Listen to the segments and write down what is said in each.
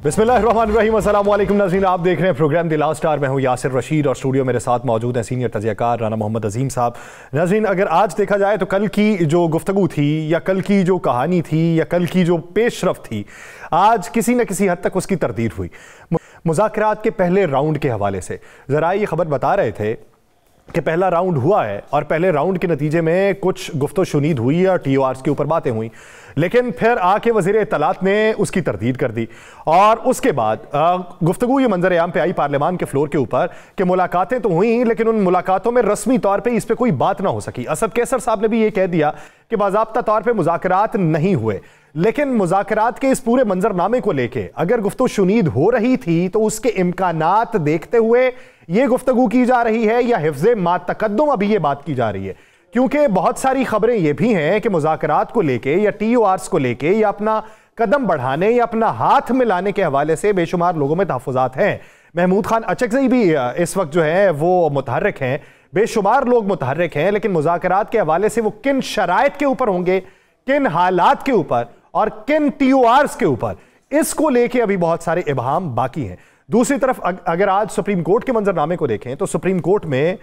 बिस्मिल्लाहिर्रहमानिर्रहीम, अस्सलाम वालेकुम नाज़रीन, आप देख रहे हैं प्रोग्राम द लास्ट आवर। मैं हूं यासिर रशीद और स्टूडियो मेरे साथ मौजूद हैं सीनियर तजियाकार राना मोहम्मद अजीम साहब। नाज़रीन, अगर आज देखा जाए तो कल की जो गुफ्तगू थी या कल की जो कहानी थी या कल की जो पेशरफ थी, आज किसी न किसी हद तक उसकी तरदीद हुई। मुज़ाकरात के पहले राउंड के हवाले से ज़रा ये खबर बता रहे थे कि पहला राउंड हुआ है और पहले राउंड के नतीजे में कुछ गुफ्तो शुनीद हुई और TORs के ऊपर बातें हुई, लेकिन फिर आके वज़ीर इत्तलात ने उसकी तरदीद कर दी और उसके बाद गुफ्तगू ये मंजर आम पे आई पार्लियामान के फ्लोर के ऊपर कि मुलाकातें तो हुई लेकिन उन मुलाकातों में रस्मी तौर पे इस पे कोई बात ना हो सकी। असद कैसर साहब ने भी ये कह दिया कि बाज़ाब्ता तौर पे मुज़ाकरात नहीं हुए, लेकिन मुज़ाकरात के इस पूरे मंजरनामे को लेके अगर गुफ्तगू शुनीद हो रही थी तो उसके इम्कानात देखते हुए ये गुफ्तगू की जा रही है या हिफ्ज़े मा तकद्दुम अभी ये बात की जा रही है? क्योंकि बहुत सारी खबरें ये भी हैं कि मुज़ाकरात को लेके या TORs को लेके या अपना कदम बढ़ाने या अपना हाथ मिलाने के हवाले से बेशुमार लोगों में तहफ़्फ़ुज़ात हैं। महमूद खान अचकज़ई भी इस वक्त जो है वो मुतहर्रिक हैं, बेशुमार लोग मुतहर्रिक हैं, लेकिन मुज़ाकरात के हवाले से वो किन शराइत के ऊपर होंगे, किन हालात के ऊपर और किन TORs के ऊपर, इसको लेके अभी बहुत सारे इबहाम बाकी हैं। दूसरी तरफ अगर आज सुप्रीम कोर्ट के मंजरनामे को देखें तो सुप्रीम कोर्ट में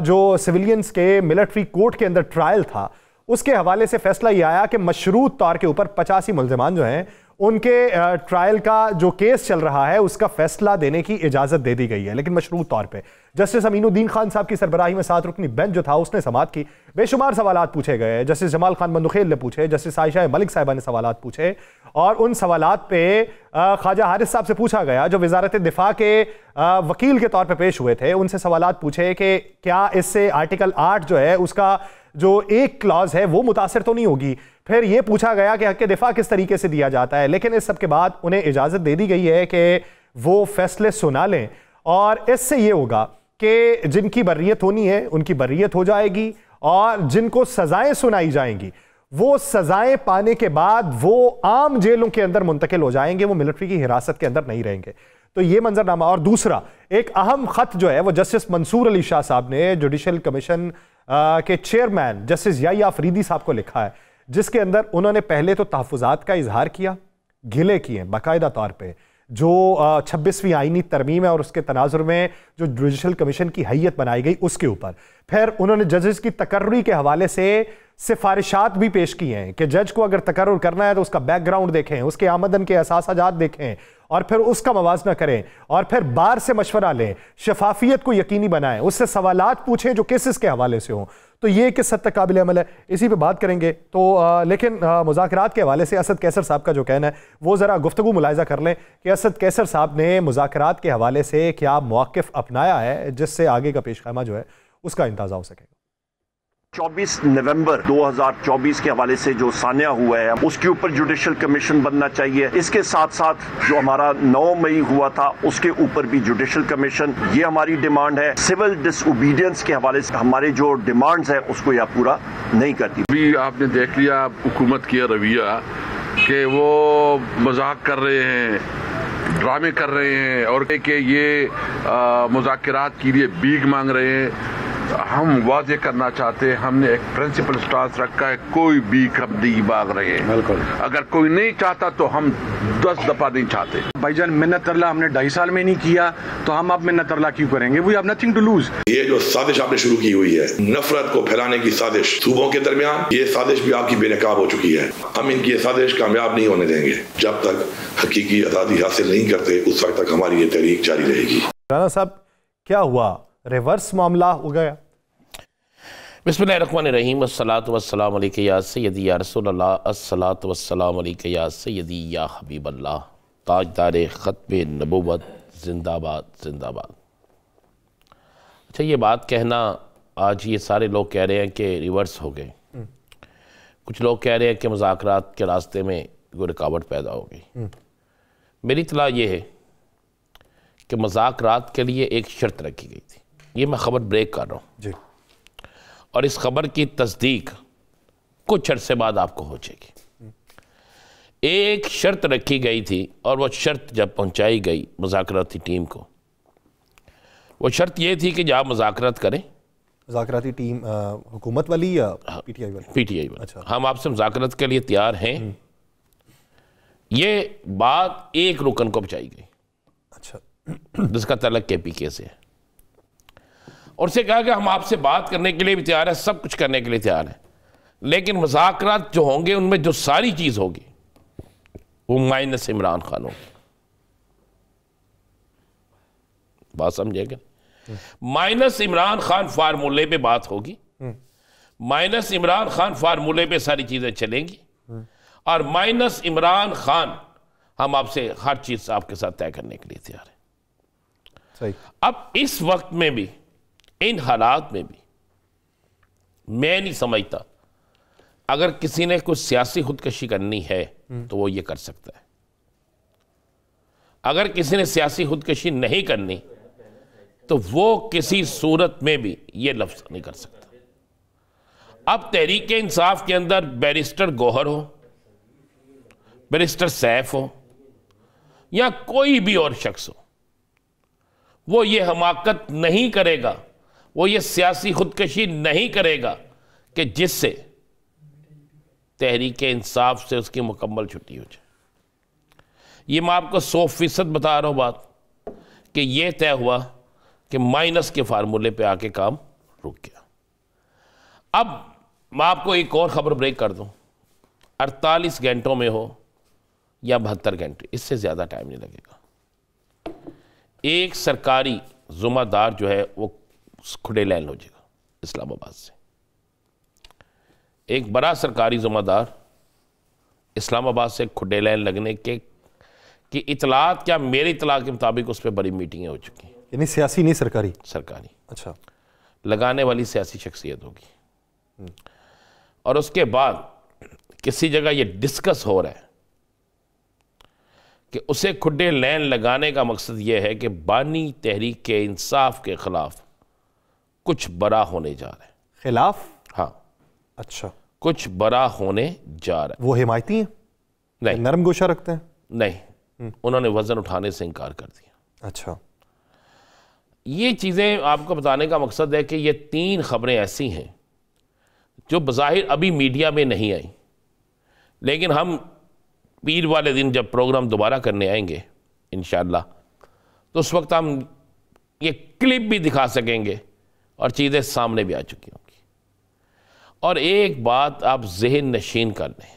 जो सिविलियंस के मिलिट्री कोर्ट के अंदर ट्रायल था उसके हवाले से फैसला ये आया कि मशरूत तौर के ऊपर 85 मुल्ज़िमान जो हैं उनके ट्रायल का जो केस चल रहा है उसका फैसला देने की इजाज़त दे दी गई है, लेकिन मशरूत तौर पे। जस्टिस अमीनुद्दीन खान साहब की सरबराही में 7 रुकनी बेंच जो था उसने समाअत की, बेशुमार सवालात पूछे गए। जस्टिस जमाल खान बंदुखेल ने पूछे, जस्टिस आयशा मलिक साहिबा ने सवालात पूछे और उन सवालात पे ख्वाजा हारिस साहब से पूछा गया जो वजारत दिफा के वकील के तौर पर पेश हुए थे, उनसे सवालात पूछे कि क्या इससे आर्टिकल 8 जो है उसका जो एक क्लॉज है वो मुतासर तो नहीं होगी। फिर यह पूछा गया कि हक दिफा किस तरीके से दिया जाता है, लेकिन इस सब के बाद उन्हें इजाज़त दे दी गई है कि वो फैसले सुना लें और इससे ये होगा कि जिनकी बर्रियत होनी है उनकी बर्रियत हो जाएगी और जिनको सजाएं सुनाई जाएंगी वो सजाएं पाने के बाद वो आम जेलों के अंदर मुंतकिल हो जाएंगे, वो मिलिट्री की हिरासत के अंदर नहीं रहेंगे। तो ये मंजरनामा। और दूसरा एक अहम खत जो है वो जस्टिस मंसूर अली शाह साहब ने जुडिशल कमीशन के चेयरमैन जस्टिस याह्या अफरीदी साहब को लिखा है, जिसके अंदर उन्होंने पहले तो तहफ़्फ़ुज़ात का इजहार किया, गिले किए बाकायदा तौर पे जो 26वीं आईनी तरमीम है और उसके तनाजुर में जो जुडिशल कमीशन की हैयत बनाई गई उसके ऊपर। फिर उन्होंने जजेस की तकर्री के हवाले से सिफारिशात भी पेश की हैं कि जज को अगर तकर्रुर करना है तो उसका बैकग्राउंड देखें, उसके आमदन के असासाजात देखें और फिर उसका मवाजना करें और फिर बार से मशवरा लें, शफाफियत को यकीनी बनाएं, उससे सवालात पूछें जो केसेस के हवाले से हों। तो ये किस हद तक काबिल अमल है, इसी पे बात करेंगे। तो लेकिन मुज़ाकरात के हवाले से असद कैसर साहब का जो कहना है वो ज़रा गुफ्तगू मुलाहिज़ा कर लें कि असद कैसर साहब ने मुज़ाकरात के हवाले से क्या मौक़िफ़ अपनाया है जिससे आगे का पेशखामा जो है उसका इंतज़ा हो सकेगा। 24 नवंबर 2024 के हवाले से जो सान्या हुआ है उसके ऊपर जुडिशल कमीशन बनना चाहिए। इसके साथ साथ जो हमारा 9 मई हुआ था उसके ऊपर भी जुडिशल कमीशन, ये हमारी डिमांड है। सिविल डिसओबीडियंस के हवाले से हमारे जो डिमांड्स है उसको यह पूरा नहीं करती। अभी आपने देख लिया हुकूमत की रवैया कि वो मजाक कर रहे हैं, ड्रामे कर रहे हैं और कि ये मुज़ाकरात के लिए भीख मांग रहे हैं। हम वाजे करना चाहते हैं, हमने एक प्रिंसिपल स्टांस रखा है, कोई भी हम नहीं मांग रहे हैं। बिल्कुल, अगर कोई नहीं चाहता तो हम 10 दफा नहीं चाहते। भाईजान मिन्नत तरला हमने 2.5 साल में नहीं किया तो हम अब मिन्नत तरला क्यों करेंगे? We have nothing to lose. ये जो साजिश आपने शुरू की हुई है, नफरत को फैलाने की साजिश सूबों के दरमियान, ये साजिश भी आपकी बेनकाब हो चुकी है। हम इनकी ये साजिश कामयाब नहीं होने देंगे। जब तक हकीकी आज़ादी हासिल नहीं करते उस वक्त तक हमारी ये तहरीक जारी रहेगी। राना साहब क्या हुआ, रिवर्स मामला हो गया? बिस्मिल्लाहिर्रहमानिर्रहीम, अस्सलातु वस्सलामु अलैका या सय्यदी या रसूलल्लाह, अस्सलातु वस्सलामु अलैका या सय्यदी या हबीबल्लाह, ताजदारे ख़त्मे नबुव्वत जिंदाबाद जिंदाबाद। अच्छा, ये बात कहना आज ये सारे लोग कह रहे हैं कि रिवर्स हो गए, कुछ लोग कह रहे हैं कि मुज़ाकरात के रास्ते में कोई रुकावट पैदा हो गई। मेरी इत्तला ये है कि मुज़ाकरात के लिए एक शर्त रखी गई थी, ये मैं ख़बर ब्रेक कर रहा हूँ जी, और इस खबर की तस्दीक कुछ अरसे बाद आपको हो जाएगी। एक शर्त रखी गई थी और वो शर्त जब पहुंचाई गई मुज़ाकराती टीम को, वो शर्त ये थी कि जब आप मुज़ाकरात करें, मुज़ाकराती टीम हुकूमत वाली या पीटीआई वाली? पीटीआई वाली। अच्छा, हम आपसे मुज़ाकरात के लिए तैयार हैं, ये बात एक रुकन को पहुंचाई गई, अच्छा, जिसका तल्लुक KPK से है, और उसे कहा कि हम आपसे बात करने के लिए भी तैयार है, सब कुछ करने के लिए तैयार है, लेकिन मुज़ाकरात जो होंगे उनमें जो सारी चीज होगी वो माइनस इमरान खान होगी। बात समझेगा? माइनस इमरान खान फार्मूले पे बात होगी, माइनस इमरान खान फार्मूले पे सारी चीजें चलेंगी, और माइनस इमरान खान हम आपसे हर चीज आपके साथ तय करने के लिए तैयार है। सही। अब इस वक्त में भी, इन हालात में भी मैं नहीं समझता अगर किसी ने कुछ सियासी खुदकशी करनी है तो वो ये कर सकता है। अगर किसी ने सियासी खुदकशी नहीं करनी तो वो किसी सूरत में भी ये लफ्ज नहीं कर सकता। अब तहरीक इंसाफ के अंदर बैरिस्टर गौहर हो, बैरिस्टर सैफ हो, या कोई भी और शख्स हो, वो ये हमाकत नहीं करेगा, वो ये सियासी खुदकशी नहीं करेगा कि जिससे तहरीक इंसाफ से उसकी मुकम्मल छुट्टी हो जाए। ये मैं आपको 100% बता रहा हूं बात, कि ये तय हुआ कि माइनस के फार्मूले पे आके काम रुक गया। अब मैं आपको एक और खबर ब्रेक कर दूं, 48 घंटों में हो या 72 घंटे, इससे ज़्यादा टाइम नहीं लगेगा, एक सरकारी जुम्मेदार जो है वो खुडेलैन हो जाएगा इस्लामाबाद से। एक बड़ा सरकारी जुम्मेदार इस्लामाबाद से खुडेलैन लगने की इतलात, क्या मेरी इतला के मुताबिक उस पर बड़ी मीटिंगें हो चुकी हैं। यानी सियासी नहीं, सरकारी? सरकारी। अच्छा। लगाने वाली सियासी शख्सियत होगी, और उसके बाद किसी जगह ये डिस्कस हो रहा है कि उसे खुडेलैन लगाने का मकसद यह है कि बानी तहरीक के इंसाफ के खिलाफ कुछ बड़ा होने जा रहा है। खिलाफ? हाँ। अच्छा, कुछ बड़ा होने जा रहा है। वो हिमायती हैं? नहीं। नरम गोशा रखते हैं? नहीं, उन्होंने वजन उठाने से इनकार कर दिया। अच्छा। ये चीज़ें आपको बताने का मकसद है कि ये 3 खबरें ऐसी हैं जो बज़ाहिर अभी मीडिया में नहीं आई, लेकिन हम पीर वाले दिन जब प्रोग्राम दोबारा करने आएंगे इंशाअल्लाह, तो उस वक्त हम ये क्लिप भी दिखा सकेंगे और चीज़ें सामने भी आ चुकी होंगी। और एक बात आप ज़हन नशीन कर लें,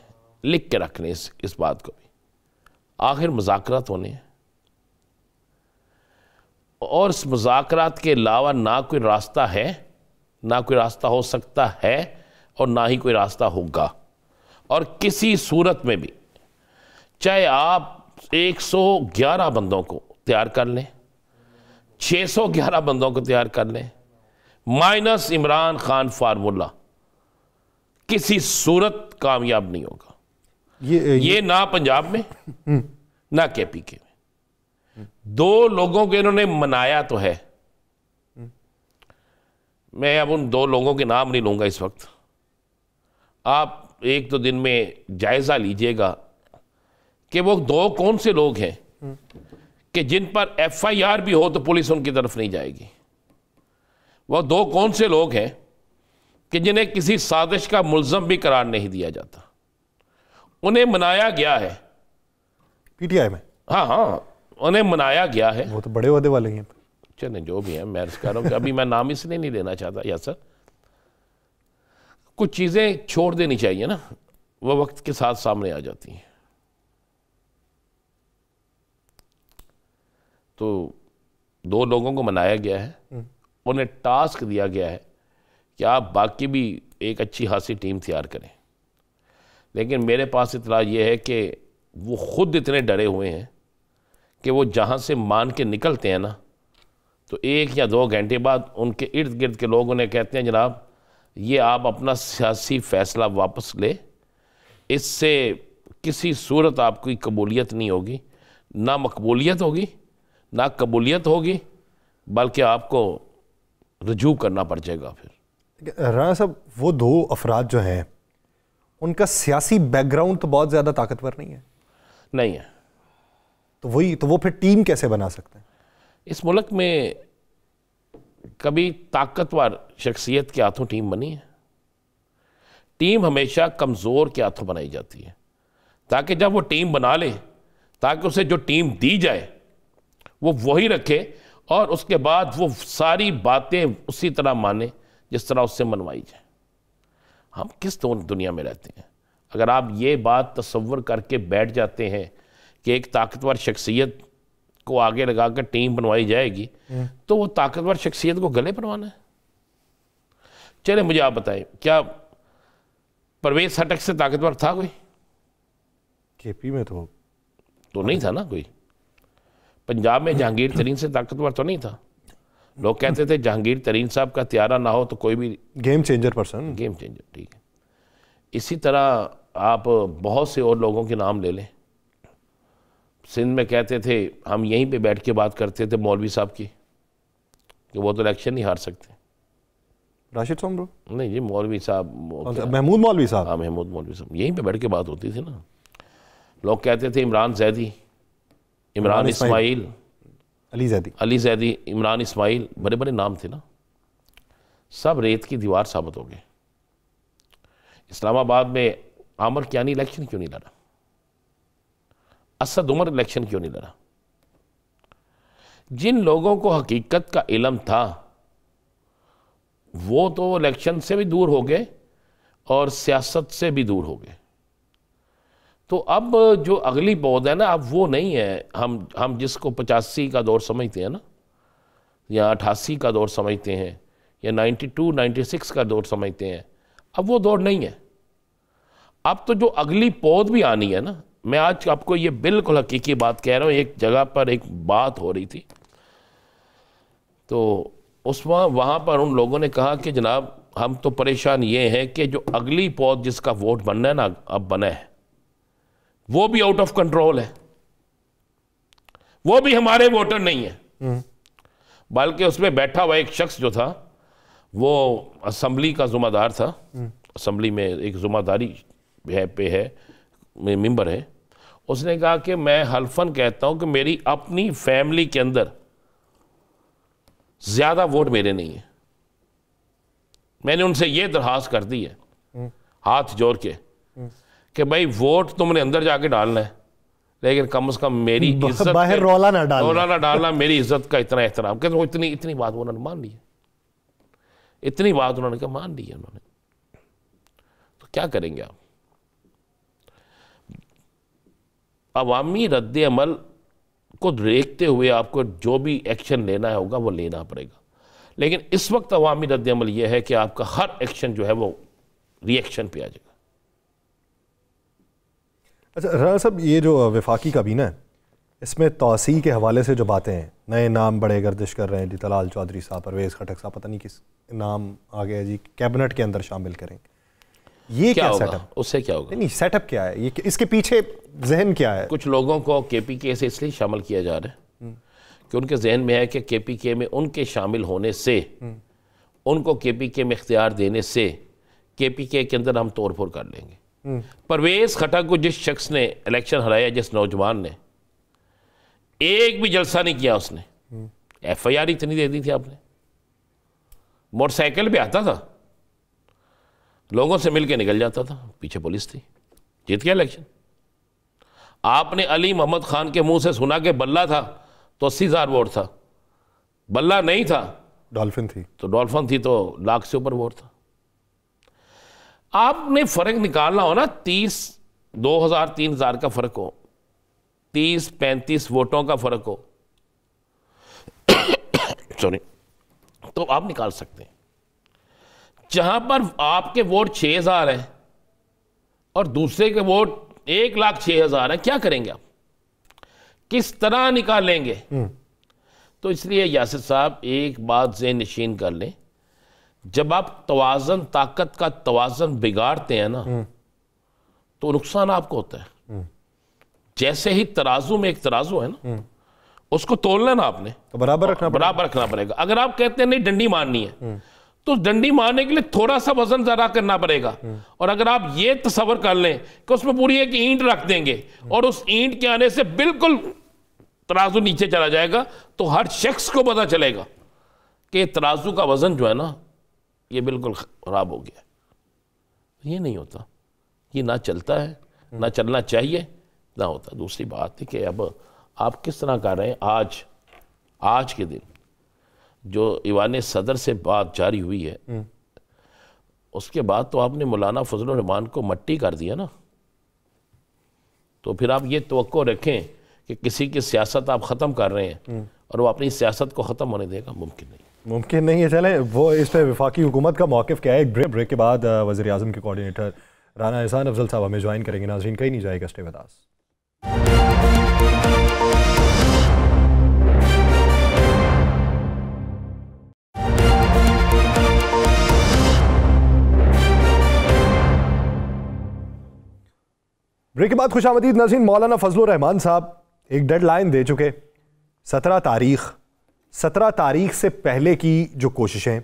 लिख के रख लें इस बात को भी, आखिर मुज़ाकरात होने हैं, और इस मुज़ाकरात के अलावा ना कोई रास्ता है, ना कोई रास्ता हो सकता है, और ना ही कोई रास्ता होगा। और किसी सूरत में भी, चाहे आप 111 बंदों को तैयार कर लें, 611 बंदों को तैयार कर लें, माइनस इमरान खान फार्मूला किसी सूरत कामयाब नहीं होगा। ये ना पंजाब में ना KPK में। 2 लोगों को इन्होंने मनाया तो है, मैं अब उन 2 लोगों के नाम नहीं लूंगा इस वक्त, आप 1-2 दिन में जायजा लीजिएगा कि वो 2 कौन से लोग हैं कि जिन पर FIR भी हो तो पुलिस उनकी तरफ नहीं जाएगी। वो 2 कौन से लोग हैं कि जिन्हें किसी साजिश का मुल्ज़म भी करार नहीं दिया जाता, उन्हें मनाया गया है PTI में। हाँ हाँ, उन्हें मनाया गया है। वो तो बड़े ओहदे वाले हैं। चलें, जो भी है, मैं कह रहा हूँ कि अभी मैं नाम इसलिए नहीं लेना चाहता यासर, कुछ चीज़ें छोड़ देनी चाहिए ना, वो वक्त के साथ सामने आ जाती हैं। तो 2 लोगों को मनाया गया है, उन्हें टास्क दिया गया है कि आप बाकी भी एक अच्छी खासी टीम तैयार करें, लेकिन मेरे पास इतला ये है कि वो खुद इतने डरे हुए हैं कि वो जहाँ से मान के निकलते हैं ना, तो 1 या 2 घंटे बाद उनके इर्द गिर्द के लोग उन्हें कहते हैं जनाब ये आप अपना सियासी फैसला वापस ले, इससे किसी सूरत आपकी कबूलियत नहीं होगी, ना मकबूलियत होगी ना कबूलियत होगी, बल्कि आपको रजू करना पड़ जाएगा। फिर राणा साहब, वो 2 अफराद जो हैं उनका सियासी बैकग्राउंड तो बहुत ज़्यादा ताकतवर नहीं है। नहीं है, तो वो फिर टीम कैसे बना सकते हैं? इस मुल्क में कभी ताकतवर शख्सियत के हाथों टीम बनी है? टीम हमेशा कमज़ोर के हाथों बनाई जाती है, ताकि जब वो टीम बना ले, ताकि उसे जो टीम दी जाए वो वही रखे और उसके बाद वो सारी बातें उसी तरह माने जिस तरह उससे मनवाई जाए। हम किस दुनिया में रहते हैं? अगर आप ये बात तसव्वुर करके बैठ जाते हैं कि एक ताकतवर शख्सियत को आगे लगा कर टीम बनवाई जाएगी, तो वो ताकतवर शख्सियत को गले बनवाना है। चले मुझे आप बताएं, क्या परवेज खटक से ताकतवर था कोई? केपी में तो नहीं था ना कोई। पंजाब में जहांगीर तरीन से ताकतवर तो नहीं था। लोग कहते थे जहांगीर तरीन साहब का त्यारा ना हो तो कोई भी game changer person, game changer, ठीक है। इसी तरह आप बहुत से और लोगों के नाम ले लें। सिंध में कहते थे, हम यहीं पे बैठ के बात करते थे मौलवी साहब की कि वो तो इलेक्शन नहीं हार सकते। राशिद सोमरो? नहीं जी, मौलवी साहब, महमूद मौलवी साहब। हाँ, महमूद मौलवी साहब, यहीं पे बैठ के बात होती थी ना। लोग कहते थे इमरान जैदी, इमरान इस्माइल, अली जैदी, इमरान इस्माइल, बड़े बड़े नाम थे ना। सब रेत की दीवार साबित हो गए। इस्लामाबाद में आमिर कियानी इलेक्शन क्यों नहीं लड़ा? असद उमर इलेक्शन क्यों नहीं लड़ा? जिन लोगों को हकीकत का इल्म था वो तो इलेक्शन से भी दूर हो गए और सियासत से भी दूर हो गए। तो अब जो अगली पौध है ना, अब वो नहीं है। हम जिसको 85 का दौर समझते हैं ना, या 88 का दौर समझते हैं, या 92, 96 का दौर समझते हैं, अब वो दौर नहीं है। अब तो जो अगली पौध भी आनी है ना, मैं आज आपको ये बिल्कुल हकीकी बात कह रहा हूँ। एक जगह पर एक बात हो रही थी, तो वहाँ पर उन लोगों ने कहा कि जनाब हम तो परेशान ये हैं कि जो अगली पौध जिसका वोट बनना है ना, अब बना है, वो भी आउट ऑफ कंट्रोल है, वो भी हमारे वोटर नहीं है। बल्कि उसमें बैठा हुआ एक शख्स जो था वो असम्बली का जुम्मेदार था, असम्बली में एक जुम्मेदारी मेंबर है। उसने कहा कि मैं हल्फन कहता हूं कि मेरी अपनी फैमिली के अंदर ज्यादा वोट मेरे नहीं है। मैंने उनसे ये दरखास्त कर दी है हाथ जोड़ के कि भाई वोट तुमने अंदर जाके डालना है, लेकिन कम से कम मेरी इज्जत, बाहर रौला ना डालना, मेरी इज्जत का इतना एहतराम। कहते वो इतनी बात उन्होंने मान ली है, इतनी बात उन्होंने क्या मान ली है उन्होंने। तो क्या करेंगे आप? अवामी रद्द अमल को देखते हुए आपको जो भी एक्शन लेना होगा वो लेना पड़ेगा। लेकिन इस वक्त अवामी रद्द अमल यह है कि आपका हर एक्शन जो है वो रिएक्शन पे आ जाएगा। अच्छा राणा साहब, ये जो वफाकी काबीना है, इसमें तौसी के हवाले से जो बातें हैं, नए नाम बड़े गर्दिश कर रहे हैं जी, तलाल चौधरी साहब, परवेज खटक साहब, पता नहीं किस नाम आ गया जी, कैबिनेट के अंदर शामिल करेंगे। ये क्या सेटअप? उससे क्या होगा? नहीं, सेटअप क्या है ये, इसके पीछे जहन क्या है? कुछ लोगों को केपीके से इसलिए शामिल किया जा रहा है कि उनके जहन में है कि केपीके में उनके शामिल होने से, उनको केपीके में इख्तियार देने से केपीके के अंदर हम तोड़ फोड़ कर लेंगे। परवेज खटक को जिस शख्स ने इलेक्शन हराया, जिस नौजवान ने, एक भी जलसा नहीं किया उसने, FIR इतनी दे दी थी आपने, मोटरसाइकिल पे आता था, लोगों से मिलके निकल जाता था, पीछे पुलिस थी, जीत गया इलेक्शन। आपने अली मोहम्मद खान के मुंह से सुना कि बल्ला था तो 80,000 वोट था, बल्ला नहीं था, डॉल्फिन थी तो लाख से ऊपर वोट था। आपने फर्क निकालना हो ना, 2000 3,000 का फर्क हो, 30-35 वोटों का फर्क हो सॉरी, तो आप निकाल सकते हैं। जहां पर आपके वोट 6,000 है और दूसरे के वोट 1,06,000 है, क्या करेंगे आप? किस तरह निकालेंगे? तो इसलिए यासिर साहब एक बात ज़हन नशीन कर लें, जब आप तवाज़न, ताकत का तवाज़न बिगाड़ते हैं ना, तो नुकसान आपको होता है। जैसे ही तराजू में एक तराजू है ना, उसको तोलना ना आपने, तो बराबर रखना पड़ेगा। अगर आप कहते हैं नहीं डंडी मारनी है, तो डंडी मारने के लिए थोड़ा सा वजन जरा करना पड़ेगा। और अगर आप ये तस्वर कर लें कि उसमें पूरी एक ईंट रख देंगे और उस ईंट के आने से बिल्कुल तराजू नीचे चला जाएगा, तो हर शख्स को पता चलेगा कि तराजू का वजन जो है ना, ये बिल्कुल खराब हो गया। ये नहीं होता, ये ना चलता है, ना चलना चाहिए ना होता। दूसरी बात है कि अब आप किस तरह कर रहे हैं। आज के दिन जो ईवान सदर से बात जारी हुई है, उसके बाद तो आपने मौलाना फजलुर रहमान को मट्टी कर दिया ना। तो फिर आप ये तवक्को रखें कि किसी की सियासत आप ख़त्म कर रहे हैं और वो अपनी सियासत को ख़त्म होने देगा, मुमकिन नहीं है। चलें वो इस पर वफाकी हुकूमत का मौक़िफ़ क्या है। एक ब्रेक के बाद वज़ीर आज़म के कोऑर्डिनेटर राना एहसान अफजल साहब हमें ज्वाइन करेंगे। नाज़रीन कहीं नहीं जाएगा, स्टे विद अस। ब्रेक के बाद खुशामदीद नाज़रीन। मौलाना फजलुर रहमान साहब एक डेडलाइन दे चुके, 17 तारीख से पहले की जो कोशिशें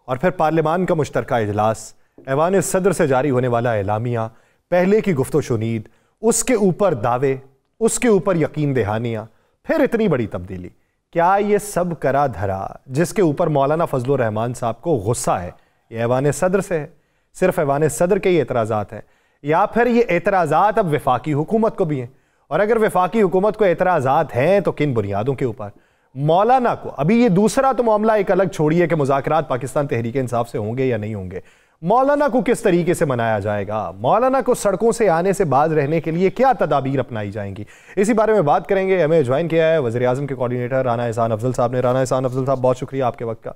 और फिर पार्लियामान का मुश्तरका इजलास, ऐवान सदर से जारी होने वाला एलामिया, पहले की गुफ्तो शुनीद, उसके ऊपर दावे, उसके ऊपर यकीन दहानियाँ, फिर इतनी बड़ी तब्दीली। क्या ये सब करा धरा जिसके ऊपर मौलाना फजलुर रहमान साहब को गुस्सा है, ये ऐवान सदर से है? सिर्फ ऐवान सदर के ही एतराज़ात हैं या फिर ये एतराज़ात अब वफाकी हुकूमत को भी हैं? और अगर वफाकी हुकूमत को एतराज़ात हैं तो किन बुनियादों के ऊपर? मौलाना को अभी ये दूसरा तो मामला एक अलग छोड़िए कि मुज़ाकरात पाकिस्तान तहरीक इंसाफ से होंगे या नहीं होंगे, मौलाना को किस तरीके से मनाया जाएगा, मौलाना को सड़कों से आने से बाज रहने के लिए क्या तदाबीर अपनाई जाएंगी, इसी बारे में बात करेंगे। हमें ज्वाइन किया है वज़ीर आज़म के कोऑर्डिनेटर राना एहसान अफजल साहब ने। राना एहसान अफजल साहब बहुत शुक्रिया आपके वक्त का।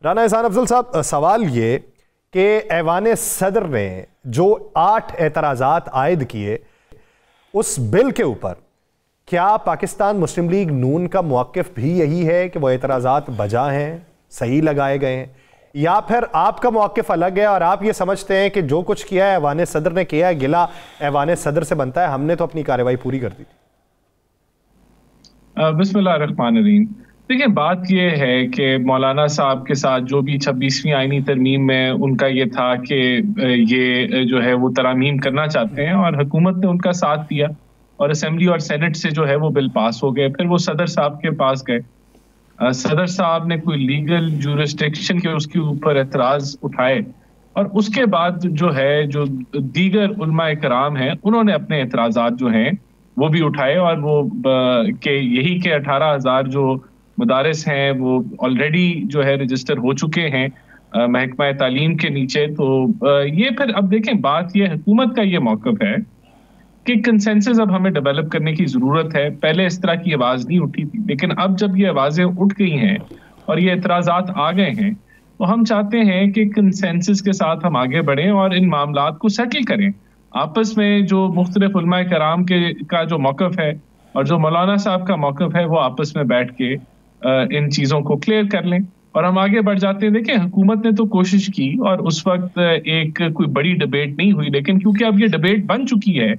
राना एहसान अफजल साहब, सवाल ये कि ऐवान सदर ने जो 8 एतराज़ात आयद किए उस बिल के ऊपर, क्या पाकिस्तान मुस्लिम लीग नून का मौक़िफ़ भी यही है कि वो एतराज़ात बजा हैं, सही लगाए गए हैं, या फिर आपका मौक़िफ़ अलग है और आप ये समझते हैं कि जो कुछ किया है ऐवान सदर ने किया है, गिला ऐवान सदर से बनता है, हमने तो अपनी कार्रवाई पूरी कर दी थी? बिस्मिल्लाहिर्रहमानिर्रहीम। देखिए, बात ये है कि मौलाना साहब के साथ जो भी 26वीं आईनी तरमीम में उनका ये था कि ये जो है वो तरामीम करना चाहते हैं और हुकूमत ने उनका साथ दिया और असेंबली और सेनेट से जो है वो बिल पास हो गए। फिर वो सदर साहब के पास गए, सदर साहब ने कोई लीगल जुरिस्डिक्शन के उसके ऊपर एतराज़ उठाए और उसके बाद जो है जो दीगर उलमा कराम हैं उन्होंने अपने एतराज़ात जो हैं वो भी उठाए और वो के यही के 18,000 जो मदारिस हैं वो ऑलरेडी जो है रजिस्टर हो चुके हैं महकमा तालीम के नीचे। तो ये फिर अब देखें, बात ये हुकूमत का ये मौक़िफ़ है कि कंसेंसस अब हमें डेवलप करने की ज़रूरत है। पहले इस तरह की आवाज़ नहीं उठी थी, लेकिन अब जब ये आवाज़ें उठ गई हैं और ये एतराज़ात आ गए हैं तो हम चाहते हैं कि कंसेंसस के साथ हम आगे बढ़ें और इन मामलात को सेटल करें। आपस में जो मुख्तलिफ उलमा कराम का जो मौक़िफ़ है और जो मौलाना साहब का मौक़िफ़ है वो आपस में बैठ के इन चीज़ों को क्लियर कर लें और हम आगे बढ़ जाते हैं। देखिए, हुकूमत ने तो कोशिश की और उस वक्त एक कोई बड़ी डिबेट नहीं हुई, लेकिन क्योंकि अब ये डिबेट बन चुकी है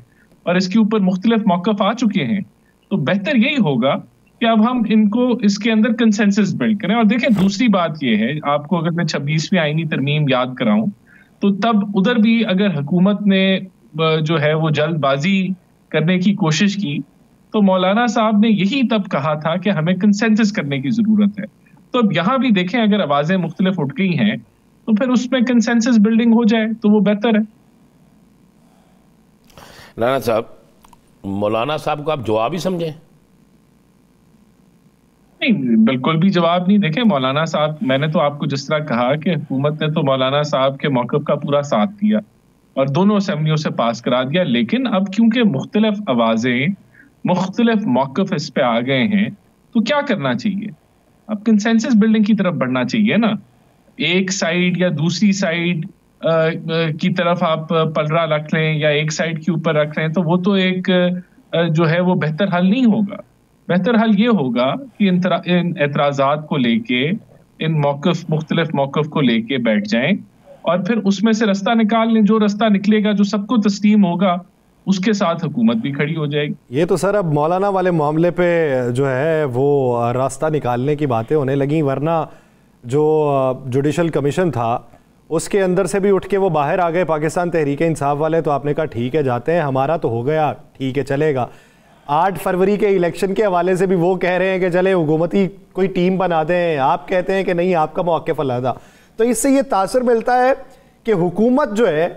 और इसके ऊपर मुख्तलिफ मौक़िफ़ आ चुके हैं तो बेहतर यही होगा कि अब हम इनको इसके अंदर कंसेंसस बिल्ड करें। और देखें, दूसरी बात ये है, आपको अगर मैं 26वीं आईनी तरमीम याद कराऊं तो तब उधर भी अगर हुकूमत ने जो है वो जल्दबाजी करने की कोशिश की तो मौलाना साहब ने यही तब कहा था कि हमें कंसेंसस करने की ज़रूरत है। तो अब यहाँ भी देखें, अगर आवाज़ें मुख्तलिफ उठ गई हैं तो फिर उसमें कंसेंसस बिल्डिंग हो जाए तो वो बेहतर है। राना साहब, मौलाना साहब को आप जवाब ही समझें? नहीं, बिल्कुल भी जवाब नहीं। देखें, मौलाना साहब, मैंने तो आपको जिस तरह कहा कि हुकूमत ने तो मौलाना साहब के मौक़िफ़ का पूरा साथ दिया और दोनों असेंबलियों से पास करा दिया, लेकिन अब क्योंकि मुख्तलिफ आवाज़ें मुख्तलिफ मौक़िफ़ इस पे आ गए हैं तो क्या करना चाहिए? अब कंसेंसस बिल्डिंग की तरफ बढ़ना चाहिए ना। एक साइड या दूसरी साइड की तरफ आप पलड़ा रख लें या एक साइड के ऊपर रख लें तो वो तो एक जो है वो बेहतर हल नहीं होगा। बेहतर हल ये होगा कि इन एतराज़ात को लेके, इन मुख्तलिफ मौक़िफ़ को लेके बैठ जाएं और फिर उसमें से रास्ता निकाल लें। जो रास्ता निकलेगा, जो सबको तस्लीम होगा, उसके साथ हुकूमत भी खड़ी हो जाएगी। ये तो सर अब मौलाना वाले मामले पे जो है वो रास्ता निकालने की बातें होने लगी, वरना जो जुडिशल कमीशन था उसके अंदर से भी उठ के वो बाहर आ गए पाकिस्तान तहरीक इंसाफ वाले। तो आपने कहा ठीक है, जाते हैं, हमारा तो हो गया, ठीक है, चलेगा। 8 फरवरी के इलेक्शन के हवाले से भी वो कह रहे हैं कि चले हुकूमती कोई टीम बना दें, आप कहते हैं कि नहीं, आपका मौक़िफ़ अलग था। तो इससे ये तासर मिलता है कि हुकूमत जो है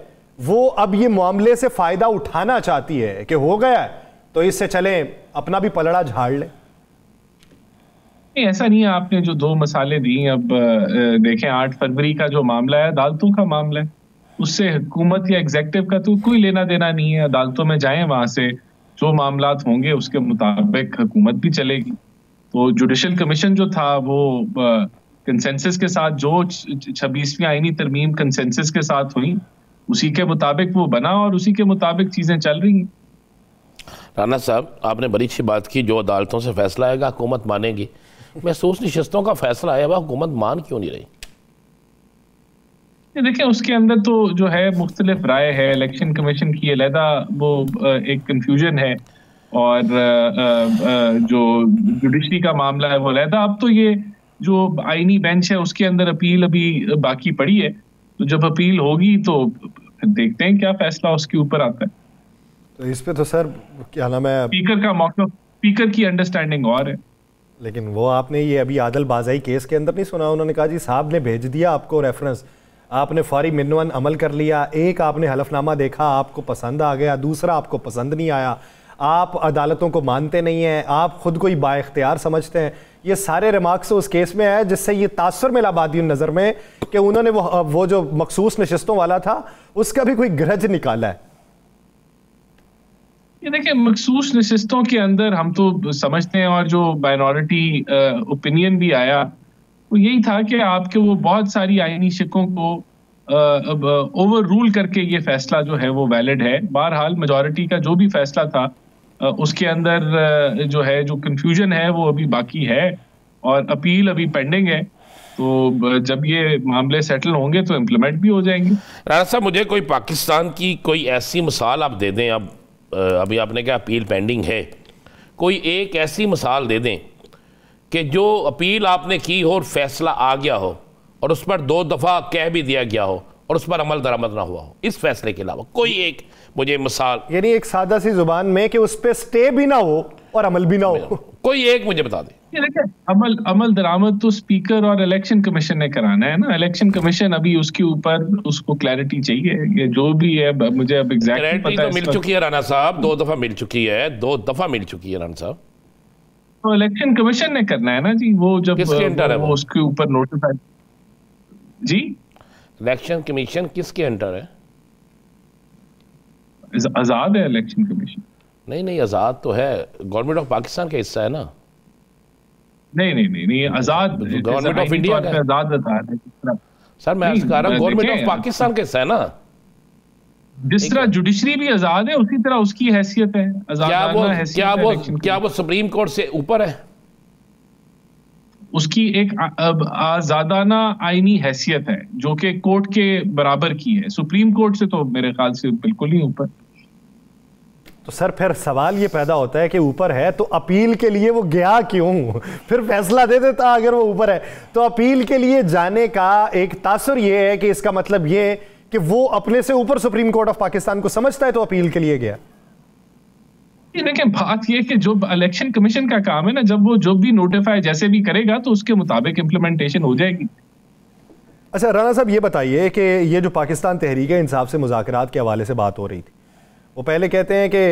वो अब ये मामले से फायदा उठाना चाहती है कि हो गया है तो इससे चले अपना भी पलड़ा झाड़ ले? नहीं, ऐसा नहीं है। आपने जो 2 मसाले दी, अब देखें 8 फरवरी का जो मामला है अदालतों का मामला है, उससे हुकूमत या एग्जेक्टिव का तो कोई लेना देना नहीं है। अदालतों में जाएं, वहां से जो मामलात होंगे उसके मुताबिक हुकूमत भी चलेगी। तो जुडिशल कमीशन जो था वो कंसेंसस के साथ, जो 26वीं आईनी तरमीम कंसेंसस के साथ हुई, उसी के मुताबिक वो बना और उसी के मुताबिक चीजें चल रही हैं। राना साहब, आपने बड़ी अच्छी बात की, जो अदालतों से फैसला आएगा हुकूमत मानेगी। महसूस नशिस्तों का फैसला आया हुआ, हुकूमत मान क्यों नहीं रही? देखिए, उसके अंदर तो जो है मुख्तलिफ राय है। इलेक्शन कमीशन की अलहदा वो एक कंफ्यूजन है, और जो जुडिशरी का मामला है वो अलहदा। अब तो ये जो आईनी बेंच है उसके अंदर अपील अभी बाकी पड़ी है, तो जब अपील होगी तो देखते हैं क्या फैसला उसके ऊपर आता है। तो इस पे तो सर क्या नाम है, स्पीकर का मौका, स्पीकर की अंडरस्टैंडिंग और है। लेकिन वो आपने ये अभी आदल बाज़ाई केस के अंदर नहीं सुना? उन्होंने कहा जी साहब ने भेज दिया आपको रेफरेंस, आपने फौरी मिनवन अमल कर लिया। एक आपने हलफनामा देखा, आपको पसंद आ गया, दूसरा आपको पसंद नहीं आया। आप अदालतों को मानते नहीं हैं, आप खुद को ही बाइख्तियार समझते हैं। ये सारे रिमार्क्स उस केस में है जिससे ये तासुर मिला बादी नज़र में कि उन्होंने वो जो मखसूस नशिस्तों वाला था उसका भी कोई ग्रज निकाला है। ये देखिए, मखसूस नशिस्तों के अंदर हम तो समझते हैं, और जो माइनॉरिटी ओपिनियन भी आया वो यही था कि आपके वो बहुत सारी आईनी शिकों को ओवर रूल करके ये फैसला जो है वो वैलिड है। बहरहाल मेजॉरिटी का जो भी फैसला था उसके अंदर जो है, जो कंफ्यूजन है वो अभी बाकी है और अपील अभी पेंडिंग है। तो जब ये मामले सेटल होंगे तो इम्प्लीमेंट भी हो जाएंगे। राना साहब, मुझे कोई पाकिस्तान की कोई ऐसी मिसाल आप दे दें। अब अभी आपने कहा अपील पेंडिंग है, कोई एक ऐसी मिसाल दे दें कि जो अपील आपने की हो और फैसला आ गया हो और उस पर 2 दफ़ा कह भी दिया गया हो और उस पर अमल दरामद ना हुआ हो, इस फैसले के अलावा कोई एक मुझे मिसाल, यानी एक सादा सी जुबान में कि उस पर स्टे भी ना हो और अमल भी ना हो, कोई एक मुझे बता दें। अमल दरामद तो स्पीकर और इलेक्शन कमीशन ने कराना है ना। इलेक्शन कमीशन अभी उसके ऊपर उसको क्लैरिटी चाहिए। ये जो भी है, मुझे अब एग्जैक्टली पता है। तो मिल चुकी है राना साहब, 2 दफ़ा मिल चुकी है, 2 दफ़ा मिल चुकी है राना साहब। तो इलेक्शन कमीशन ने करना है ना जी, वो जब किसके अंडर है वो? उसके ऊपर नोटिफाइड जी। इलेक्शन कमीशन किसके अंडर है? आजाद है इलेक्शन कमीशन। नहीं, आजाद तो है, गवर्नमेंट ऑफ पाकिस्तान का हिस्सा है ना। नहीं, आजाद गवर्नमेंट ऑफ इंडिया का आजाद है सर। मैं कह रहा हूं गवर्नमेंट ऑफ पाकिस्तान का हिस्सा है ना। जिस तरह जुडिशरी भी आजाद है उसी तरह उसकी हैसियत है। क्या वो सुप्रीम कोर्ट से ऊपर है? उसकी एक आजादाना आईनी हैसियत है जो कि कोर्ट के बराबर की है। सुप्रीम कोर्ट से तो मेरे ख्याल से बिल्कुल ही ऊपर। तो सर फिर सवाल ये पैदा होता है कि ऊपर है तो अपील के लिए वो गया क्यों? फिर फैसला दे देता अगर वो ऊपर है तो। अपील के लिए जाने का एक तासुर ये है कि इसका मतलब ये कि वो अपने से ऊपर सुप्रीम कोर्ट ऑफ पाकिस्तान को समझता है तो अपील के लिए गया। देखिए, बात ये कि जो इलेक्शन कमीशन का काम है ना, जब वो जो भी नोटिफाई जैसे भी करेगा तो उसके मुताबिक इम्प्लीमेंटेशन हो जाएगी। अच्छा राना साहब, ये बताइए कि ये जो पाकिस्तान तहरीक इंसाफ से मुज़ाकरात के हवाले से बात हो रही थी, वो पहले कहते हैं कि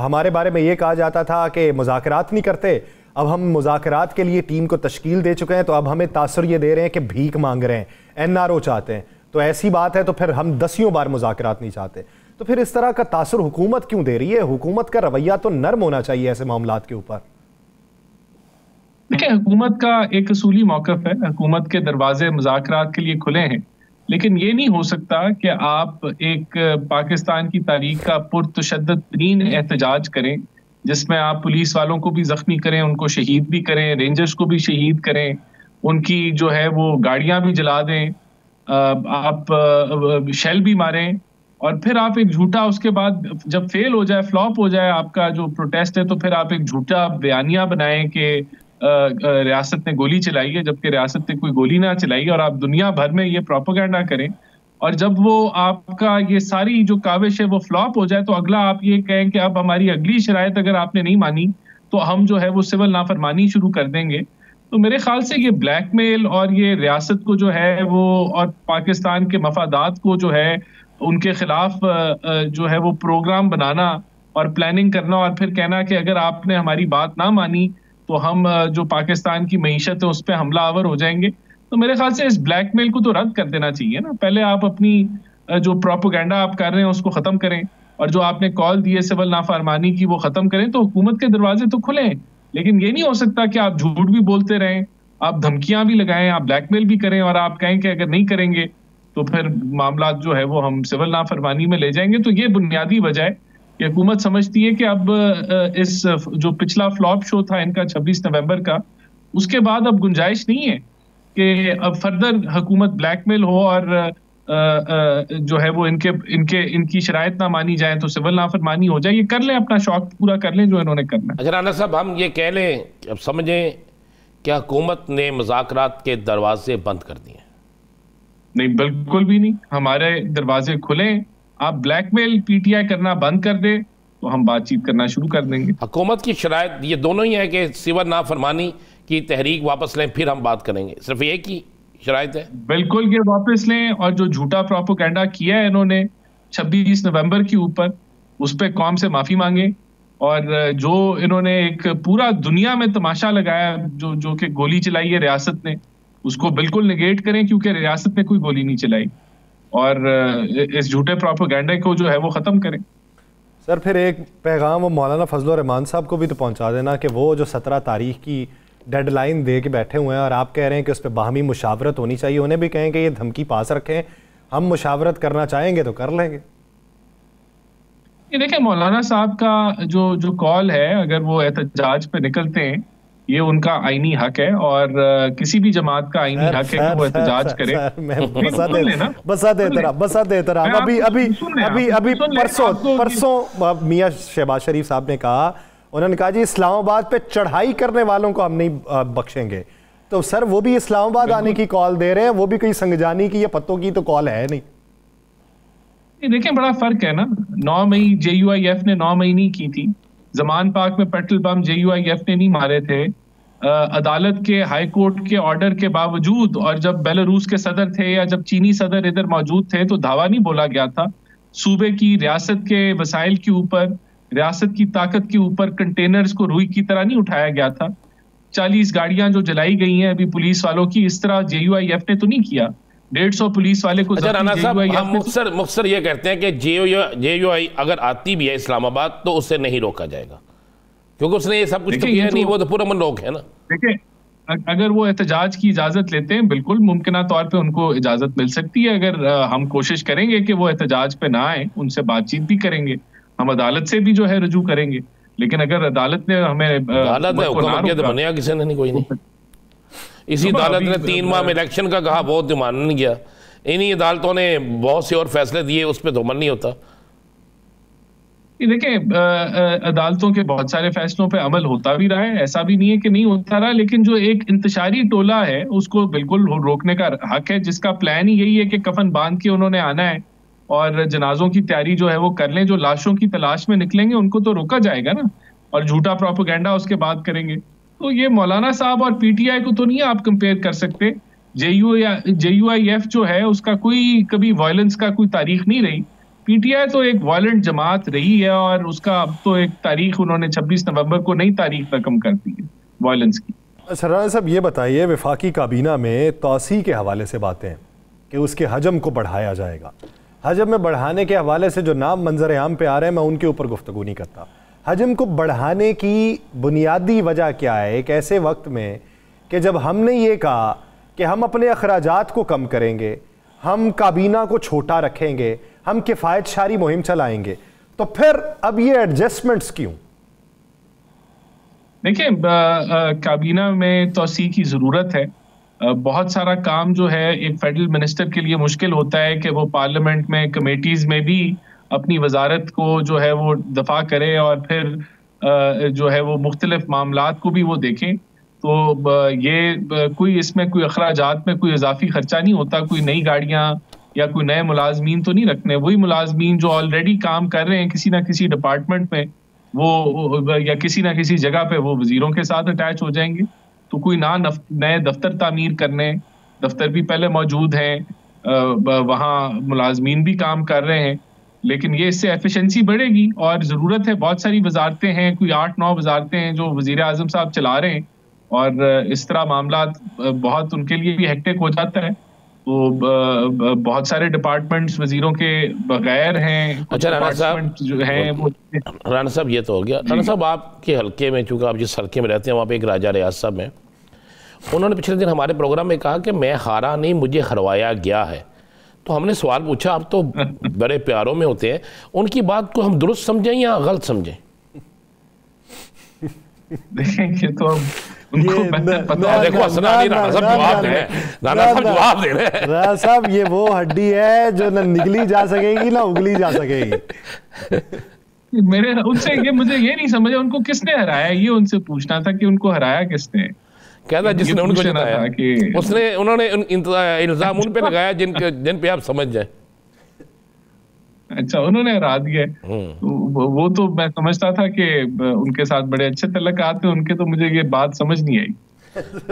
हमारे बारे में ये कहा जाता था कि मुज़ाकरात नहीं करते, अब हम मुज़ाकरात के लिए टीम को तश्कील दे चुके हैं, तो अब हमें तासुर ये दे रहे हैं कि भीख मांग रहे हैं, NRO चाहते हैं। तो ऐसी बात है तो फिर हम 10 बार मुज़ाकरात नहीं चाहते। तो फिर इस तरह का तासुर हुकूमत क्यों दे रही है? हुकूमत का रवैया तो नर्म होना चाहिए ऐसे मामलात के ऊपर। देखिए, हुकूमत का एक असूली मौक़िफ़ है, हुकूमत के दरवाजे मुज़ाकरात के लिए खुले हैं, लेकिन ये नहीं हो सकता कि आप एक पाकिस्तान की तारीख का पुरतशद्दुद तरीन एहतजाज करें जिसमें आप पुलिस वालों को भी जख्मी करें, उनको शहीद भी करें, रेंजर्स को भी शहीद करें, उनकी जो है वो गाड़ियां भी जला दें, आप शेल भी मारें, और फिर आप एक झूठा, उसके बाद जब फेल हो जाए, फ्लॉप हो जाए आपका जो प्रोटेस्ट है, तो फिर आप एक झूठा बयानिया बनाएं कि रियासत ने गोली चलाई है, जबकि रियासत ने कोई गोली ना चलाई, और आप दुनिया भर में ये प्रोपेगेंडा करें। और जब वो आपका ये सारी जो काविश है वो फ्लॉप हो जाए, तो अगला आप ये कहें कि अब हमारी अगली शराइत अगर आपने नहीं मानी तो हम जो है वो सिविल नाफरमानी शुरू कर देंगे। तो मेरे ख्याल से ये ब्लैकमेल और ये रियासत को जो है वो, और पाकिस्तान के मफादात को जो है उनके खिलाफ जो है वो प्रोग्राम बनाना और प्लानिंग करना और फिर कहना कि अगर आपने हमारी बात ना मानी तो हम जो पाकिस्तान की मईशत है उस पर हमलावर हो जाएंगे। तो मेरे ख्याल से इस ब्लैकमेल को तो रद्द कर देना चाहिए ना। पहले आप अपनी जो प्रोपेगेंडा आप कर रहे हैं उसको खत्म करें, और जो आपने कॉल दी है सिविल नाफरमानी की वो खत्म करें। तो हुकूमत के दरवाजे तो खुले हैं, लेकिन ये नहीं हो सकता कि आप झूठ भी बोलते रहें, आप धमकियां भी लगाएं, आप ब्लैकमेल भी करें और आप कहें कि अगर नहीं करेंगे तो फिर मामला जो है वो हम सिविल नाफरमानी में ले जाएंगे। तो ये बुनियादी वजह है कि हुकूमत समझती है कि अब इस जो पिछला फ्लॉप शो था इनका 26 नवंबर का, उसके बाद अब गुंजाइश नहीं है कि अब फर्दर हुकूमत ब्लैकमेल हो और जो है वो इनकी शराइत ना मानी जाए तो सिविल नाफरमानी हो जाए। ये कर लें, अपना शौक पूरा कर लें जो इन्होंने करना है। अच्छा राना साहब, हम ये कह लें, अब समझें क्या हुकूमत ने मुज़ाकरात के दरवाजे बंद कर दिए? नहीं, बिल्कुल भी नहीं, हमारे दरवाजे खुले। आप ब्लैकमेल पीटीआई करना बंद कर दे तो हम बातचीत करना शुरू कर देंगे। हुकूमत की शराइत ये दोनों ही है कि सिविल नाफरमानी की तहरीक वापस लें फिर हम बात करेंगे, सिर्फ एक ही शराइत है? बिल्कुल, ये वापस लें और जो झूठा प्रोपेगेंडा किया है इन्होंने 26 नवंबर के ऊपर, उस पर कौम से माफी मांगे। और जो इन्होंने एक पूरा दुनिया में तमाशा लगाया जो कि गोली चलाई है रियासत ने, उसको बिल्कुल निगेट करें, क्योंकि रियासत ने कोई गोली नहीं चलाई। और इस झूठे प्रोपेगेंडा को जो है वो खत्म करें। सर फिर एक पैगाम वो मौलाना फजल रहमान साहब को भी तो पहुंचा देना कि वो जो 17 तारीख की डेडलाइन दे के बैठे हुए हैं और आप कह रहे हैं कि उस पर बाहमी मुशावरत होनी चाहिए, उन्हें भी कहें कि ये धमकी पास रखें, हम मुशावरत करना चाहेंगे तो कर लेंगे। ये देखें, मौलाना साहब का जो कॉल है, अगर वो एहतजाज पे निकलते हैं, ये उनका आईनी हक है और किसी भी जमात का आईनी हक है कि वो एहतजाज करे। अभी परसों मियां शहबाज शरीफ साहब ने कहा, उन्होंने कहा जी इस्लामाबाद पे चढ़ाई करने वालों को हम नहीं बख्शेंगे। तो सर वो भी इस्लामाबाद आने की कॉल दे रहे हैं, वो भी कोई संगजानी की या पत्तों की तो कॉल है नहीं। देखें, बड़ा फर्क है ना। 9 मई JUIF ने 9 मई नहीं की थी, जमान पार्क में पेट्रोल बम JUIF ने नहीं मारे थे। अदालत के हाई कोर्ट के ऑर्डर के बावजूद, और जब बेलारूस के सदर थे या जब चीनी सदर इधर मौजूद थे, तो दावा नहीं बोला गया था। सूबे की रियासत के वसाइल के ऊपर, रियासत की ताकत के ऊपर कंटेनर्स को रुई की तरह नहीं उठाया गया था। 40 गाड़ियां जो जलाई गई हैं अभी पुलिस वालों की, इस तरह JUIF ने तो नहीं किया। 150 पुलिस वाले को। अच्छा राना साहब, हम मुख्तसर ये कहते हैं कि JUI अगर आती भी है इस्लामाबाद तो उससे नहीं रोका जाएगा, क्योंकि उसने ये सब कुछ तो किया नहीं, वो तो पूरा मनोक है ना। देखिए, अगर वो एहतजाज की इजाजत लेते हैं, बिल्कुल मुमकिन तौर पे उनको इजाजत मिल सकती है। अगर हम कोशिश करेंगे कि वो एहतजाज पे ना आए, उनसे बातचीत भी करेंगे, हम अदालत से भी जो है रजू करेंगे। लेकिन अगर अदालत ने हमें बनया किसी ने नहीं, कोई नहीं। इसी अदालत ने 3 माह में इलेक्शन का कहा, बहुत मान नहीं गया। इन्हीं अदालतों ने बहुत से और फैसले दिए, उस पर तो अमल नहीं होता। देखें, अदालतों के बहुत सारे फैसलों पे अमल होता भी रहा है, ऐसा भी नहीं है कि नहीं होता रहा। लेकिन जो एक इंतशारी टोला है उसको बिल्कुल रोकने का हक है, जिसका प्लान ही यही है कि कफन बांध के उन्होंने आना है और जनाजों की तैयारी जो है वो कर लें। जो लाशों की तलाश में निकलेंगे उनको तो रोका जाएगा ना, और झूठा प्रोपेगेंडा उसके बाद करेंगे। तो ये मौलाना साहब और PTI को तो नहीं आप कंपेयर कर सकते। JUIF जो है उसका कोई कभी वायलेंस का कोई तारीख नहीं रही। PTI तो एक वायलेंट जमात रही है और उसका अब तो एक तारीख उन्होंने 26 नवंबर को नई तारीख रकम कर दी है वायलेंस की। अच्छा राना साहब, ये बताइए, वफाकी काबीना में तौसी के हवाले से बातें हैं कि उसके हजम को बढ़ाया जाएगा। हजम में बढ़ाने के हवाले से जो नाम मंजर आम पे आ रहे हैं, मैं उनके ऊपर गुफ्तगू नहीं करता। हजम को बढ़ाने की बुनियादी वजह क्या है एक ऐसे वक्त में कि जब हमने ये कहा कि हम अपने अखराजात को कम करेंगे, हम काबीना को छोटा रखेंगे, हम किफ़ायत शारी मुहिम चलाएंगे, तो फिर अब ये एडजस्टमेंट्स क्यों? देखिए, काबीना में तौसी की ज़रूरत है। बहुत सारा काम जो है एक फेडरल मिनिस्टर के लिए मुश्किल होता है कि वो पार्लियामेंट में कमेटीज़ में भी अपनी वजारत को जो है वो दफा करे और फिर जो है वो मुख्तलिफ मामलात को भी वो देखें। तो ये कोई इसमें कोई अखराजात में कोई इजाफी खर्चा नहीं होता। कोई नई गाड़ियाँ या कोई नए मुलाजमीन तो नहीं रखने। वही मुलाजमीन जो ऑलरेडी काम कर रहे हैं किसी ना किसी डिपार्टमेंट में, वो या किसी ना किसी जगह पे वो वजीरों के साथ अटैच हो जाएंगे। तो कोई नए दफ्तर तामीर करने, दफ्तर भी पहले मौजूद हैं, वहाँ मुलाजमीन भी काम कर रहे हैं, लेकिन ये इससे एफिशिएंसी बढ़ेगी और ज़रूरत है। बहुत सारी वजारतें हैं, कोई 8-9 वजारतें हैं जो वज़ीर आज़म साहब चला रहे हैं और इस तरह मामला बहुत उनके लिए भी हेक्टिक हो जाता है। तो बहुत सारे डिपार्टमेंट्स वजीरों के बगैर हैं। अच्छा राना साहब जो हैं वो राना साहब ये तो हो गया। राना साहब आपके हल्के में, चूँकि आप जिस हल्के में रहते हैं वहाँ पे एक राजा रियाज साहब हैं, उन्होंने पिछले दिन हमारे प्रोग्राम में कहा कि मैं हारा नहीं, मुझे हरवाया गया है। तो हमने सवाल पूछा, आप तो बड़े प्यारों में होते हैं, उनकी बात को हम दुरुस्त समझें या गलत समझें? देखेंगे तो उनको पता है। देखो राना साहब जवाब दे रहे हैं, राना साहब जवाब दे रहे हैं। राना साहब ये वो हड्डी है जो न निगली जा सकेगी ना उगली जा सकेगी। मेरे उनसे ये मुझे ये नहीं समझ उनको किसने हराया, ये उनसे पूछना था कि उनको हराया किसने। कहता जिसने उनको जिताया कि उसने उन्होंने इल्जाम उन पे लगाया जिन पे आप समझ जाए। अच्छा, उन्होंने हरा दिया। तो वो तो मैं समझता था कि उनके साथ बड़े अच्छे तल्लुकात थे उनके, तो मुझे ये बात समझ नहीं आई।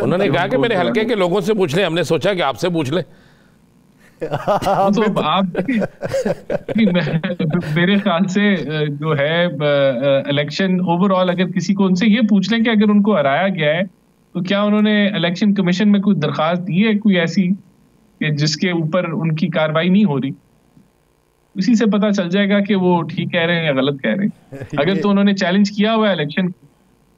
उन्होंने कहा कि मेरे हल्के के लोगों से पूछ ले, हमने सोचा कि आपसे पूछ ले। तो आप मेरे ख्याल से जो है इलेक्शन ओवरऑल अगर किसी को उनसे ये पूछ लें कि अगर उनको हराया गया है तो क्या उन्होंने इलेक्शन कमीशन में कोई दरखास्त दी है, कोई ऐसी कि जिसके ऊपर उनकी कार्रवाई नहीं हो रही? इसी से पता चल जाएगा कि वो ठीक कह रहे हैं या गलत कह रहे हैं। अगर तो उन्होंने चैलेंज किया हुआ है इलेक्शन,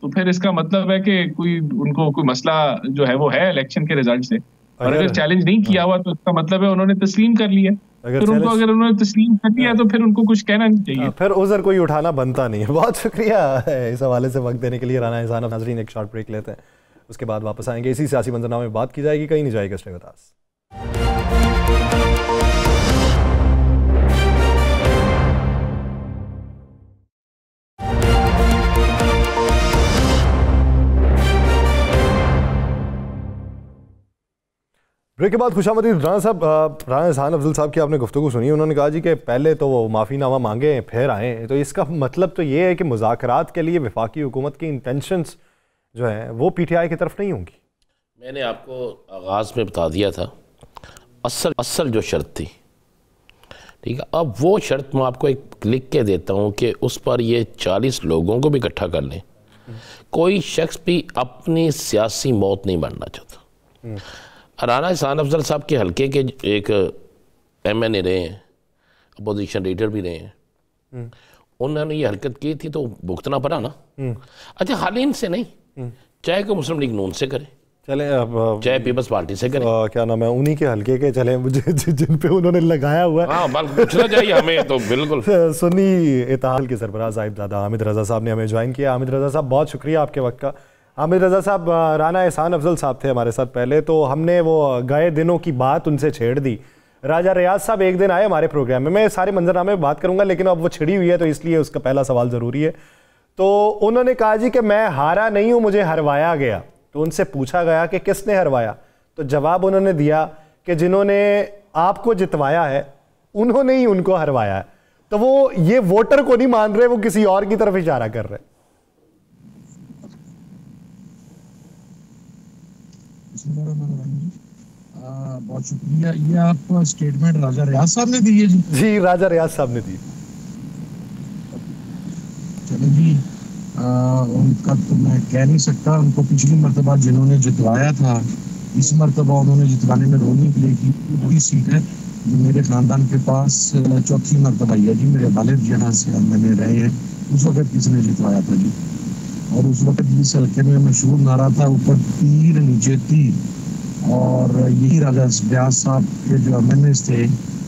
तो फिर इसका मतलब है कि कोई उनको कोई मसला जो है वो है इलेक्शन के रिजल्ट से। और अगर चैलेंज नहीं किया हुआ तो इसका मतलब है उन्होंने तस्लीम कर लिया। फिर उनको अगर उन्होंने तस्लीम कर लिया तो फिर उनको कुछ कहना नहीं चाहिए, फिर उधर कोई उठाना बनता नहीं है। बहुत शुक्रिया इस हवाले से वक्त देने के लिए राना एहसान। नाज़रीन एक शॉर्ट ब्रेक लेते हैं, उसके बाद वापस आएंगे। इसी सियासी मंजरनामे में बात की जाएगी, कहीं नहीं जाएगा। Stay with us. ब्रेक के बाद खुशामदीद। राना साहब, राना एहसान अफजल साहब की आपने गुफ्तगू सुनी। उन्होंने कहा जी कि पहले तो वो माफ़ीनामा मांगे फिर आए, तो इसका मतलब तो ये है कि मुज़ाकरात के लिए वफाकी हुकूमत की इंटेंशंस जो हैं वो पीटीआई की तरफ नहीं होंगी। मैंने आपको आगाज़ में बता दिया था असल जो शर्त थी, ठीक है। अब वो शर्त मैं आपको एक लिख के देता हूँ कि उस पर ये 40 लोगों को भी इकट्ठा कर लें। कोई शख्स भी अपनी सियासी मौत नहीं मरना चाहता। राना एहसान अफजल साहब के हल्के के एक MNA रहे हैं, अपोजिशन लीडर भी रहे हैं, उन्होंने ये हरकत की थी तो भुगतना पड़ा ना। अच्छा, खाली इनसे नहीं, चाहे को मुस्लिम लीग नून से करे, चले चाहे पीपल्स पार्टी से करे, क्या नाम है, उन्हीं के हल्के के चले जिन पे उन्होंने लगाया हुआ है। हाँ, पूछना चाहिए हमें तो बिल्कुल। सुन्नी इत्तेहाद के सरबराह साहिबजादा हामिद रज़ा साहब ने हमें ज्वाइन किया। हामिद रज़ा साहब, बहुत शुक्रिया आपके वक्त का। हामिद रज़ा साहब, राना एहसान अफजल साहब थे हमारे साथ पहले, तो हमने वो गए दिनों की बात उनसे छेड़ दी। राजा रियाज साहब एक दिन आए हमारे प्रोग्राम में, मैं सारे मंजरनामे में बात करूंगा लेकिन अब वो छिड़ी हुई है तो इसलिए उसका पहला सवाल ज़रूरी है। तो उन्होंने कहा जी कि मैं हारा नहीं हूँ, मुझे हरवाया गया। तो उनसे पूछा गया कि किसने हरवाया, तो जवाब उन्होंने दिया कि जिन्होंने आपको जितवाया है उन्होंने ही उनको हरवाया है। तो वो ये वोटर को नहीं मान रहे, वो किसी और की तरफ इशारा कर रहे। बहुत शुक्रिया। ये आप स्टेटमेंट राजा रियाज साहब ने दी है जी? जी, राजा रियाज साहब ने दी। चलो जी, उनका तो मैं कह नहीं सकता। उनको पिछली मरतबा जिन्होंने जितवाया था, इस मरतबा उन्होंने जितवाने में रोल नहीं प्ले की। वही सीट है जो मेरे खानदान के पास चौथी मरतबा है जी। मेरे वालिद जहाँ से मैंने रहे हैं, उस वक्त किसने जितवाया था जी। और उस वक्त इस हल्के में मशहूर नारा था, ऊपर तीर नीचे तीर। और यही राजा रियाज साहब के जो एमएनएस थे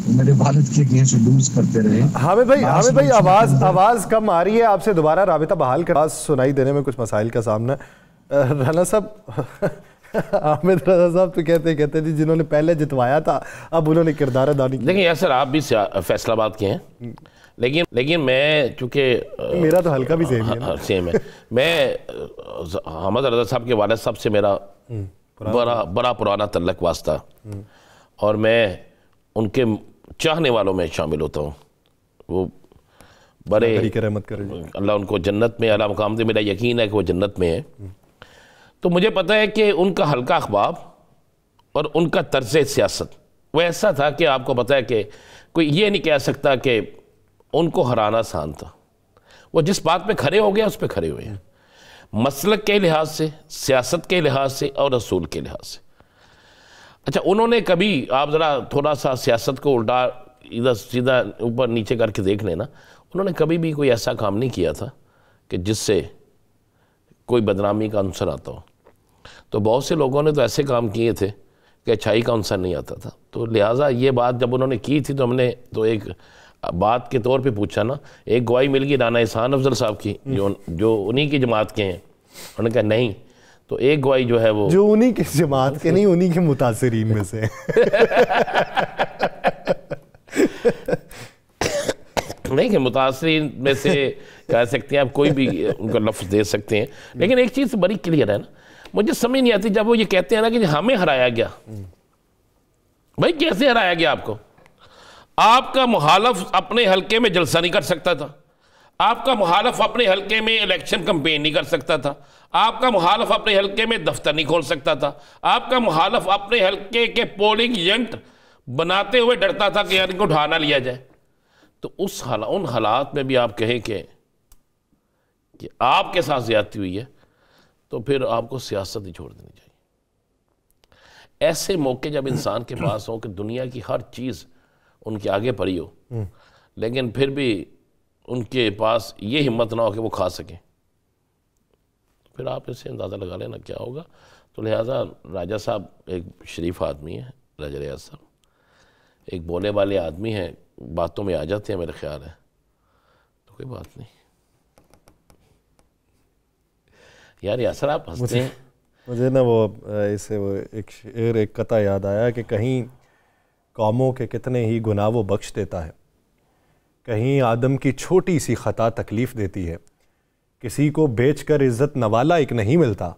मेरे वालिद के अगेंस्ट लूज करते रहे। हामिद भाई आवाज कम आ रही है, आपसे दोबारा राबिता बहाल कर, आवाज सुनाई देने में कुछ मसाइल का सामना। राना साहब, हामिद रज़ा साहब तो कहते जी जिन्होंने पहले जितवाया था अब उन्होंने किरदार अदा नहीं किया। देखिए यार सर, आप भी फैसलाबाद के हैं, लेकिन मैं चूँकि मेरा तो हल्का भी सेम है। सेम है। मैं हामिद रज़ा साहब के वालिद साहब से मेरा बड़ा पुराना तल्लक वास्ता, और मैं उनके चाहने वालों में शामिल होता हूँ। वो बड़े रहमत करें, अल्लाह उनको जन्नत में आला मुकाम दे। मेरा यकीन है कि वो जन्नत में है। तो मुझे पता है कि उनका हल्का अखबाब और उनका तर्ज सियासत वो ऐसा था कि आपको पता है कि कोई ये नहीं कह सकता कि उनको हराना आसान था। वो जिस बात पे खड़े हो गया उस पे खड़े हुए हैं, मसलक के लिहाज से, सियासत के लिहाज से और रसूल के लिहाज से। अच्छा, उन्होंने कभी, आप ज़रा थोड़ा सा सियासत को उल्टा इधर सीधा ऊपर नीचे करके देख लेना, उन्होंने कभी भी कोई ऐसा काम नहीं किया था कि जिससे कोई बदनामी का अंसर आता हो। तो बहुत से लोगों ने तो ऐसे काम किए थे कि अच्छाई का अंसर नहीं आता था। तो लिहाजा ये बात जब उन्होंने की थी तो हमने तो एक बात के तौर पे पूछा ना, एक गवाही मिल गई राना एहसान अफजल साहब की जो उन्हीं की जमात के हैं। उन्होंने कहा नहीं, तो एक गवाही जो है वो जो उन्हीं की जमात के नहीं, उन्हीं के मुतासिरीन में से नहीं कि मुतासिरीन में से कह सकते हैं आप, कोई भी उनका लफ्ज़ दे सकते हैं। लेकिन एक चीज़ बड़ी क्लियर है ना, मुझे समझ नहीं आती जब वो ये कहते हैं ना कि हमें हराया गया। भाई कैसे हराया गया आपको? आपका मुखालफ अपने हलके में जलसा नहीं कर सकता था, आपका मुखालफ अपने हलके में इलेक्शन कैंपेन नहीं कर सकता था, आपका मुखालफ अपने हलके में दफ्तर नहीं खोल सकता था, आपका मुखालफ अपने हलके के पोलिंग एजेंट बनाते हुए डरता था कि यार इनको उठा ना लिया जाए। तो उन हालात में भी आप कहें कि आपके साथ ज्यादती हुई है, तो फिर आपको सियासत ही छोड़ देनी चाहिए। ऐसे मौके जब इंसान के पास हो कि दुनिया की हर चीज़ उनके आगे पड़ी हो, लेकिन फिर भी उनके पास ये हिम्मत ना हो कि वो खा सकें, फिर आप इससे अंदाज़ा लगा लेना क्या होगा। तो लिहाजा राजा साहब एक शरीफ आदमी है, राजा रियाज साहब एक बोले वाले आदमी हैं, बातों में आ जाते हैं मेरा ख्याल है, तो कोई बात नहीं। यार यासर आप हंसते हैं। मुझे ना वो इससे वो एक शेर, एक कथा याद आया कि कहीं कौमों के कितने ही गुनाह वो बख्श देता है, कहीं आदम की छोटी सी ख़ता तकलीफ़ देती है, किसी को बेचकर इज़्ज़त नवाला एक नहीं मिलता,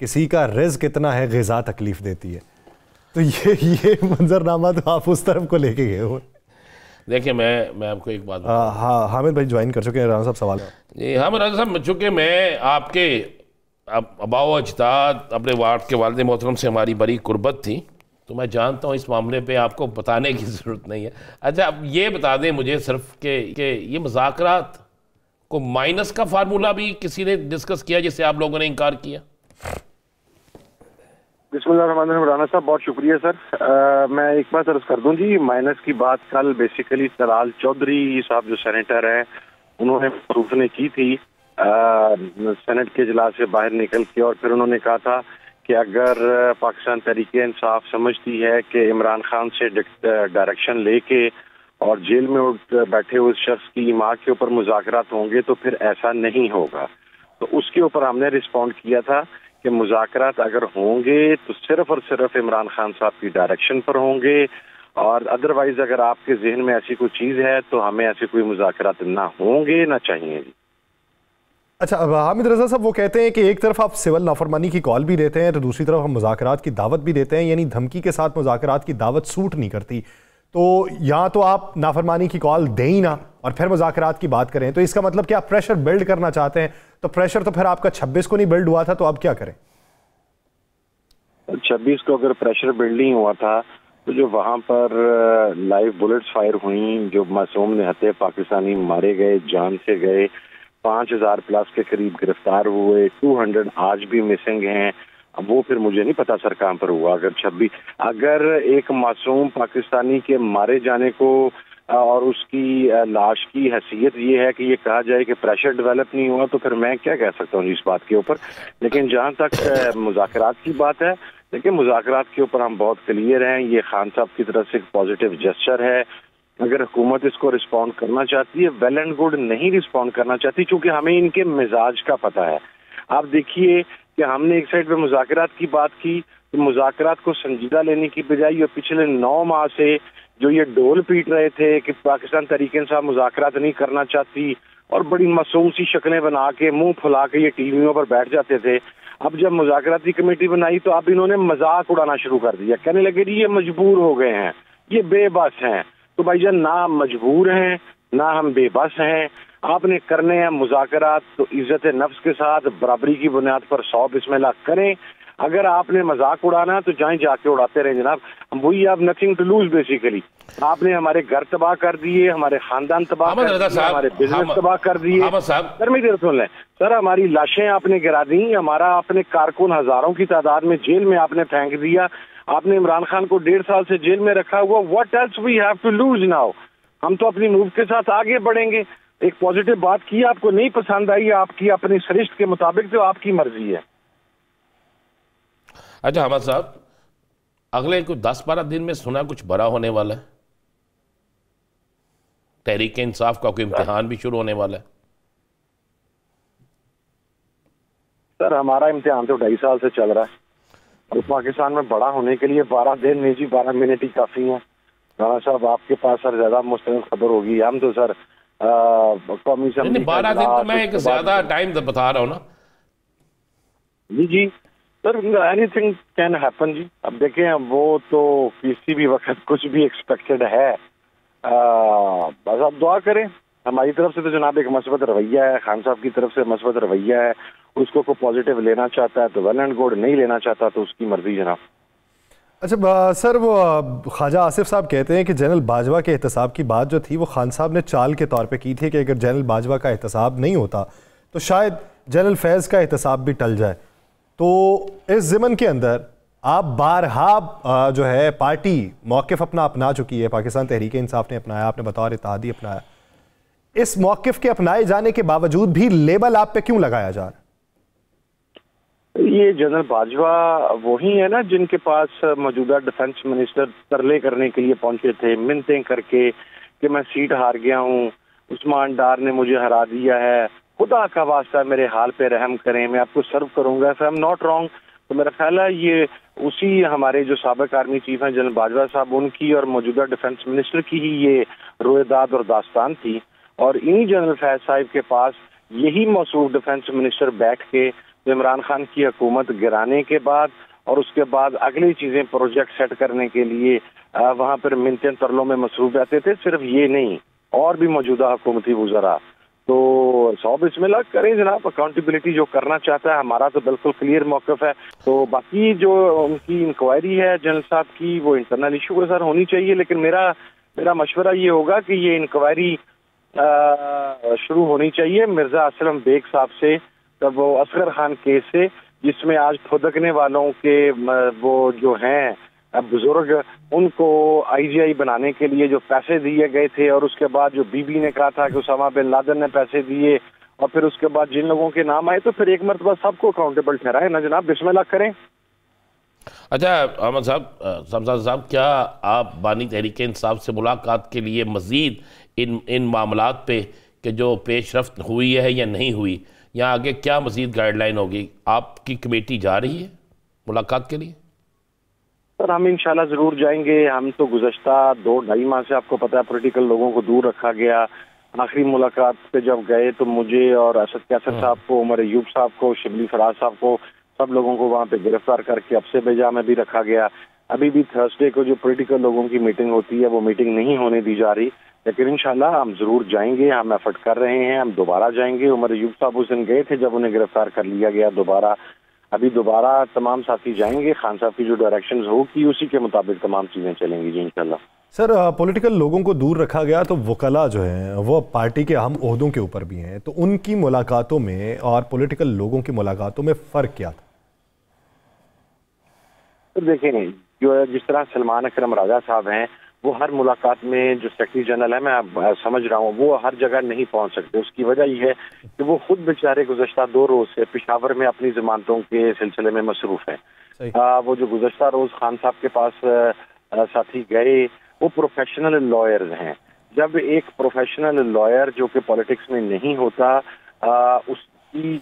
किसी का रिज़्क़ कितना है ग़िज़ा तकलीफ़ देती है। तो ये मंजरनामा तो आप उस तरफ को लेके गए हो। देखिए मैं आपको एक बात हाँ, हामिद भाई ज्वाइन कर चुके हैं। राना साहब सवाल है जी। हाँ राना साहब, चूँकि मैं आपके अबाव अजदाद अपने वार्ड के वालिद मोहतरम से हमारी बड़ी कुर्बत थी, तो मैं जानता हूँ इस मामले पे आपको बताने की ज़रूरत नहीं है। अच्छा, अब ये बता दें मुझे सिर्फ कि ये मुज़ाकरात को माइनस का फार्मूला भी किसी ने डिस्कस किया जिससे आप लोगों ने इनकार किया? बिस्मिल्लाहिर्रहमानिर्रहीम। राना साहब बहुत शुक्रिया सर। मैं एक बात अर्ज कर दूं जी, माइनस की बात कल बेसिकली तलाल चौधरी साहब जो सेनेटर हैं उन्होंने प्रूफ ने की थी सेनेट के इजलास से बाहर निकल के, और फिर उन्होंने कहा था कि अगर पाकिस्तान तहरीक इंसाफ समझती है कि इमरान खान से डायरेक्शन लेके और जेल में बैठे हुए शख्स की माँ के ऊपर मुज़ाकरात होंगे तो फिर ऐसा नहीं होगा। तो उसके ऊपर हमने रिस्पॉन्ड किया था कि मुज़ाकरात अगर होंगे तो सिर्फ और सिर्फ इमरान खान साहब की डायरेक्शन पर होंगे, और अदरवाइज अगर आपके जहन में ऐसी कोई चीज़ है तो हमें ऐसे कोई मुज़ाकरात ना होंगे ना चाहिए जी। अच्छा, अब हामिद रजा साहब वो कहते हैं कि एक तरफ आप सिविल नाफरमानी की कॉल भी देते हैं तो दूसरी तरफ हम मुज़ाकरात की दावत भी देते हैं, यानी धमकी के साथ मुज़ाकरात की दावत सूट नहीं करती। तो या तो आप नाफरमानी की कॉल दें ही ना और फिर मुज़ाकरात की बात करें, तो इसका मतलब कि आप प्रेशर बिल्ड करना चाहते हैं। तो प्रेशर तो फिर आपका 26 को नहीं बिल्ड हुआ था, तो अब क्या करें? 26 को अगर प्रेशर बिल्ड नहीं हुआ था तो जो वहाँ पर लाइव बुलेट्स फायर हुई, जो मासूम निहत्ते पाकिस्तानी मारे गए, जान से गए, 5000 प्लस के करीब गिरफ्तार हुए, 200 आज भी मिसिंग हैं। अब वो फिर मुझे नहीं पता सर कहाँ पर हुआ। अगर एक मासूम पाकिस्तानी के मारे जाने को और उसकी लाश की हैसियत ये है कि ये कहा जाए कि प्रेशर डेवलप नहीं हुआ, तो फिर मैं क्या कह सकता हूँ इस बात के ऊपर। लेकिन जहाँ तक मुज़ाकरात की बात है, देखिए मुज़ाकरात के ऊपर हम बहुत क्लियर हैं। ये खान साहब की तरफ से एक पॉजिटिव जेस्चर है। अगर हुकूमत इसको रिस्पॉन्ड करना चाहती है वेल एंड गुड, नहीं रिस्पॉन्ड करना चाहती क्योंकि हमें इनके मिजाज का पता है। आप देखिए कि हमने एक साइड पे मुज़ाकरात की बात की, तो मुज़ाकरात को संजीदा लेने की बजाय ये पिछले 9 माह से जो ये डोल पीट रहे थे कि पाकिस्तान तहरीक इंसाफ मुज़ाकरात नहीं करना चाहती और बड़ी मासूम सी शक्लें बना के मुंह फुला के ये टीवियों पर बैठ जाते थे। अब जब मुज़ाकराती कमेटी बनाई तो अब इन्होंने मजाक उड़ाना शुरू कर दिया, कहने लगे ये मजबूर हो गए हैं, ये बेबस हैं। तो भाईजान ना हम मजबूर हैं ना हम बेबस हैं, आपने करने हैं मुज़ाकरात तो इज्जत नफ्स के साथ बराबरी की बुनियाद पर 100 बिस्मिल्लाह करें। अगर आपने मजाक उड़ाना तो जाएं जाके उड़ाते रहे जनाब, वही आप नथिंग टू लूज बेसिकली। आपने हमारे घर तबाह कर दिए, हमारे खानदान तबाह कर दिए, हमारे बिजनेस तबाह कर दिए। सर मेरी तरफ सुन लें सर, हमारी लाशें आपने गिरा दी, हमारा आपने कारकुन हजारों की तादाद में जेल में आपने फेंक दिया, आपने इमरान खान को 1.5 साल से जेल में रखा हुआ। What else we have to lose now? हम तो अपनी मूव के साथ आगे बढ़ेंगे। एक पॉजिटिव बात की, आपको नहीं पसंद आई, आपकी अपनी सरिश्त के मुताबिक, तो आपकी मर्जी है। अच्छा अहमद साहब, अगले कुछ 10-12 दिन में सुना कुछ बड़ा होने वाला है, तहरीक इंसाफ का कोई इम्तिहान भी शुरू होने वाला है। सर हमारा इम्तिहान तो 2.5 साल से चल रहा है और पाकिस्तान में बड़ा होने के लिए 12 दिन नहीं जी 12 मिनट ही काफी है। राणा साहब आपके पास सर ज्यादा मुस्तकिल खबर होगी, हम तो सर कौमी असेंबली 12 दिन तो मैं एक ज्यादा टाइम बता रहा हूँ ना जी सर, एनीथिंग कैन हैपन जी। अब देखें वो तो किसी भी वक्त कुछ भी एक्सपेक्टेड है। बस आप दुआ करें। हमारी तरफ से तो जनाब एक मस्बत रवैया है, खान साहब की तरफ से मस्बत रवैया है, उसको को पॉजिटिव लेना चाहता है तो वेल एंड गुड, नहीं लेना चाहता तो उसकी मर्जी जनाब। अच्छा सर, वो ख्वाजा आसिफ साहब कहते हैं कि जनरल बाजवा के एहतसाब की बात जो थी वो खान साहब ने चाल के तौर पे की थी कि अगर जनरल बाजवा का एहतसाब नहीं होता तो शायद जनरल फैज़ का एहतसाब भी टल जाए। तो इस ज़िमन के अंदर आप बारहा जो है पार्टी मौक़िफ़ अपना अपना चुकी है, पाकिस्तान तहरीक इंसाफ ने अपनाया, आपने बतौर इत्तेहादी अपनाया, इस मौक़िफ़ के अपनाए जाने के बावजूद भी लेबल आप पे क्यों लगाया जा रहा है? ये जनरल बाजवा वही है ना जिनके पास मौजूदा डिफेंस मिनिस्टर तरले करने के लिए पहुंचे थे, मिन्नतें करके कि मैं सीट हार गया हूँ, उस्मान डार ने मुझे हरा दिया है, खुदा का वास्ता मेरे हाल पे रहम करें, मैं आपको सर्व करूंगा। If I am not wrong तो मेरा ख्याल है ये उसी हमारे जो साबिक आर्मी चीफ हैं जनरल बाजवा साहब, उनकी और मौजूदा डिफेंस मिनिस्टर की ही ये रोएदाद और दास्तान थी। और इन्हीं जनरल फैज साहिब के पास यही मौसूफ डिफेंस मिनिस्टर बैठ के इमरान खान की हुकूमत गिराने के बाद और उसके बाद अगली चीजें प्रोजेक्ट सेट करने के लिए वहां पर मिन्नतें तरलों में मसरूफ रहते थे। सिर्फ ये नहीं, और भी मौजूदा हुकूमती वज़रा। तो 100 बिस्मिल्लाह करें जनाब, अकाउंटेबिलिटी जो करना चाहता है, हमारा तो बिल्कुल क्लियर मौक़िफ़ है। तो बाकी जो उनकी इंक्वायरी है जनरल साहब की, वो इंटरनल इशू के सर होनी चाहिए, लेकिन मेरा मशवरा ये होगा कि ये इंक्वायरी शुरू होनी चाहिए मिर्जा असलम बेग साहब से, तब वो असगर खान केस से, जिसमें आज फुदकने वालों के वो जो हैं बुजुर्ग, उनको आईजीआई बनाने के लिए जो पैसे दिए गए थे और उसके बाद जो बीबी ने कहा था कि उसामा बिन लादेन ने पैसे दिए और फिर उसके बाद जिन लोगों के नाम आए, तो फिर एक मरतबा सबको अकाउंटेबल ठहराए ना जनाब, बिस्मिल्लाह करें। अच्छा अहमद साहब, क्या आप बानी तहरीक इंसाफ से मुलाकात के लिए मज़ीद इन मामलात पे कि जो पेशरफ्त हुई है या नहीं हुई, या आगे क्या मज़ीद गाइडलाइन होगी, आपकी कमेटी जा रही है मुलाकात के लिए? सर हम इंशाल्लाह जरूर जाएंगे। हम तो गुज़श्ता 2-2.5 माह से आपको पता है पॉलिटिकल लोगों को दूर रखा गया। आखिरी मुलाकात पे जब गए तो मुझे और असद कैसर साहब को, उमर अयूब साहब को, शिबली फराज साहब को, सब लोगों को वहाँ पे गिरफ्तार करके अब से बेजा में भी रखा गया। अभी भी थर्सडे को जो पॉलिटिकल लोगों की मीटिंग होती है वो मीटिंग नहीं होने दी जा रही, लेकिन इंशाल्लाह हम जरूर जाएंगे। हम एफर्ट कर रहे हैं, हम दोबारा जाएंगे। उमर अयूब साहब उस दिन गए थे जब उन्हें गिरफ्तार कर लिया गया, अभी दोबारा तमाम साथी जाएंगे। खान साहब की जो डायरेक्शंस होगी उसी के मुताबिक तमाम चीजें चलेंगी जी इंशाल्लाह। सर पॉलिटिकल लोगों को दूर रखा गया तो वकला जो हैं वो पार्टी के अहम ओहदों के ऊपर भी हैं, तो उनकी मुलाकातों में और पॉलिटिकल लोगों की मुलाकातों में फ़र्क क्या था? तो देखें, जो जिस तरह सलमान अकरम राजा साहब हैं वो हर मुलाकात में जो सेक्रेटरी जनरल है, मैं समझ रहा हूँ, वो हर जगह नहीं पहुँच सकते। उसकी वजह यह है कि वो खुद बेचारे गुज़श्ता 2 रोज से पेशावर में अपनी जमानतों के सिलसिले में मसरूफ हैं। वो जो गुज़श्ता रोज खान साहब के पास साथी गए, वो प्रोफेशनल लॉयर्स हैं। जब एक प्रोफेशनल लॉयर जो कि पॉलिटिक्स में नहीं होता उसकी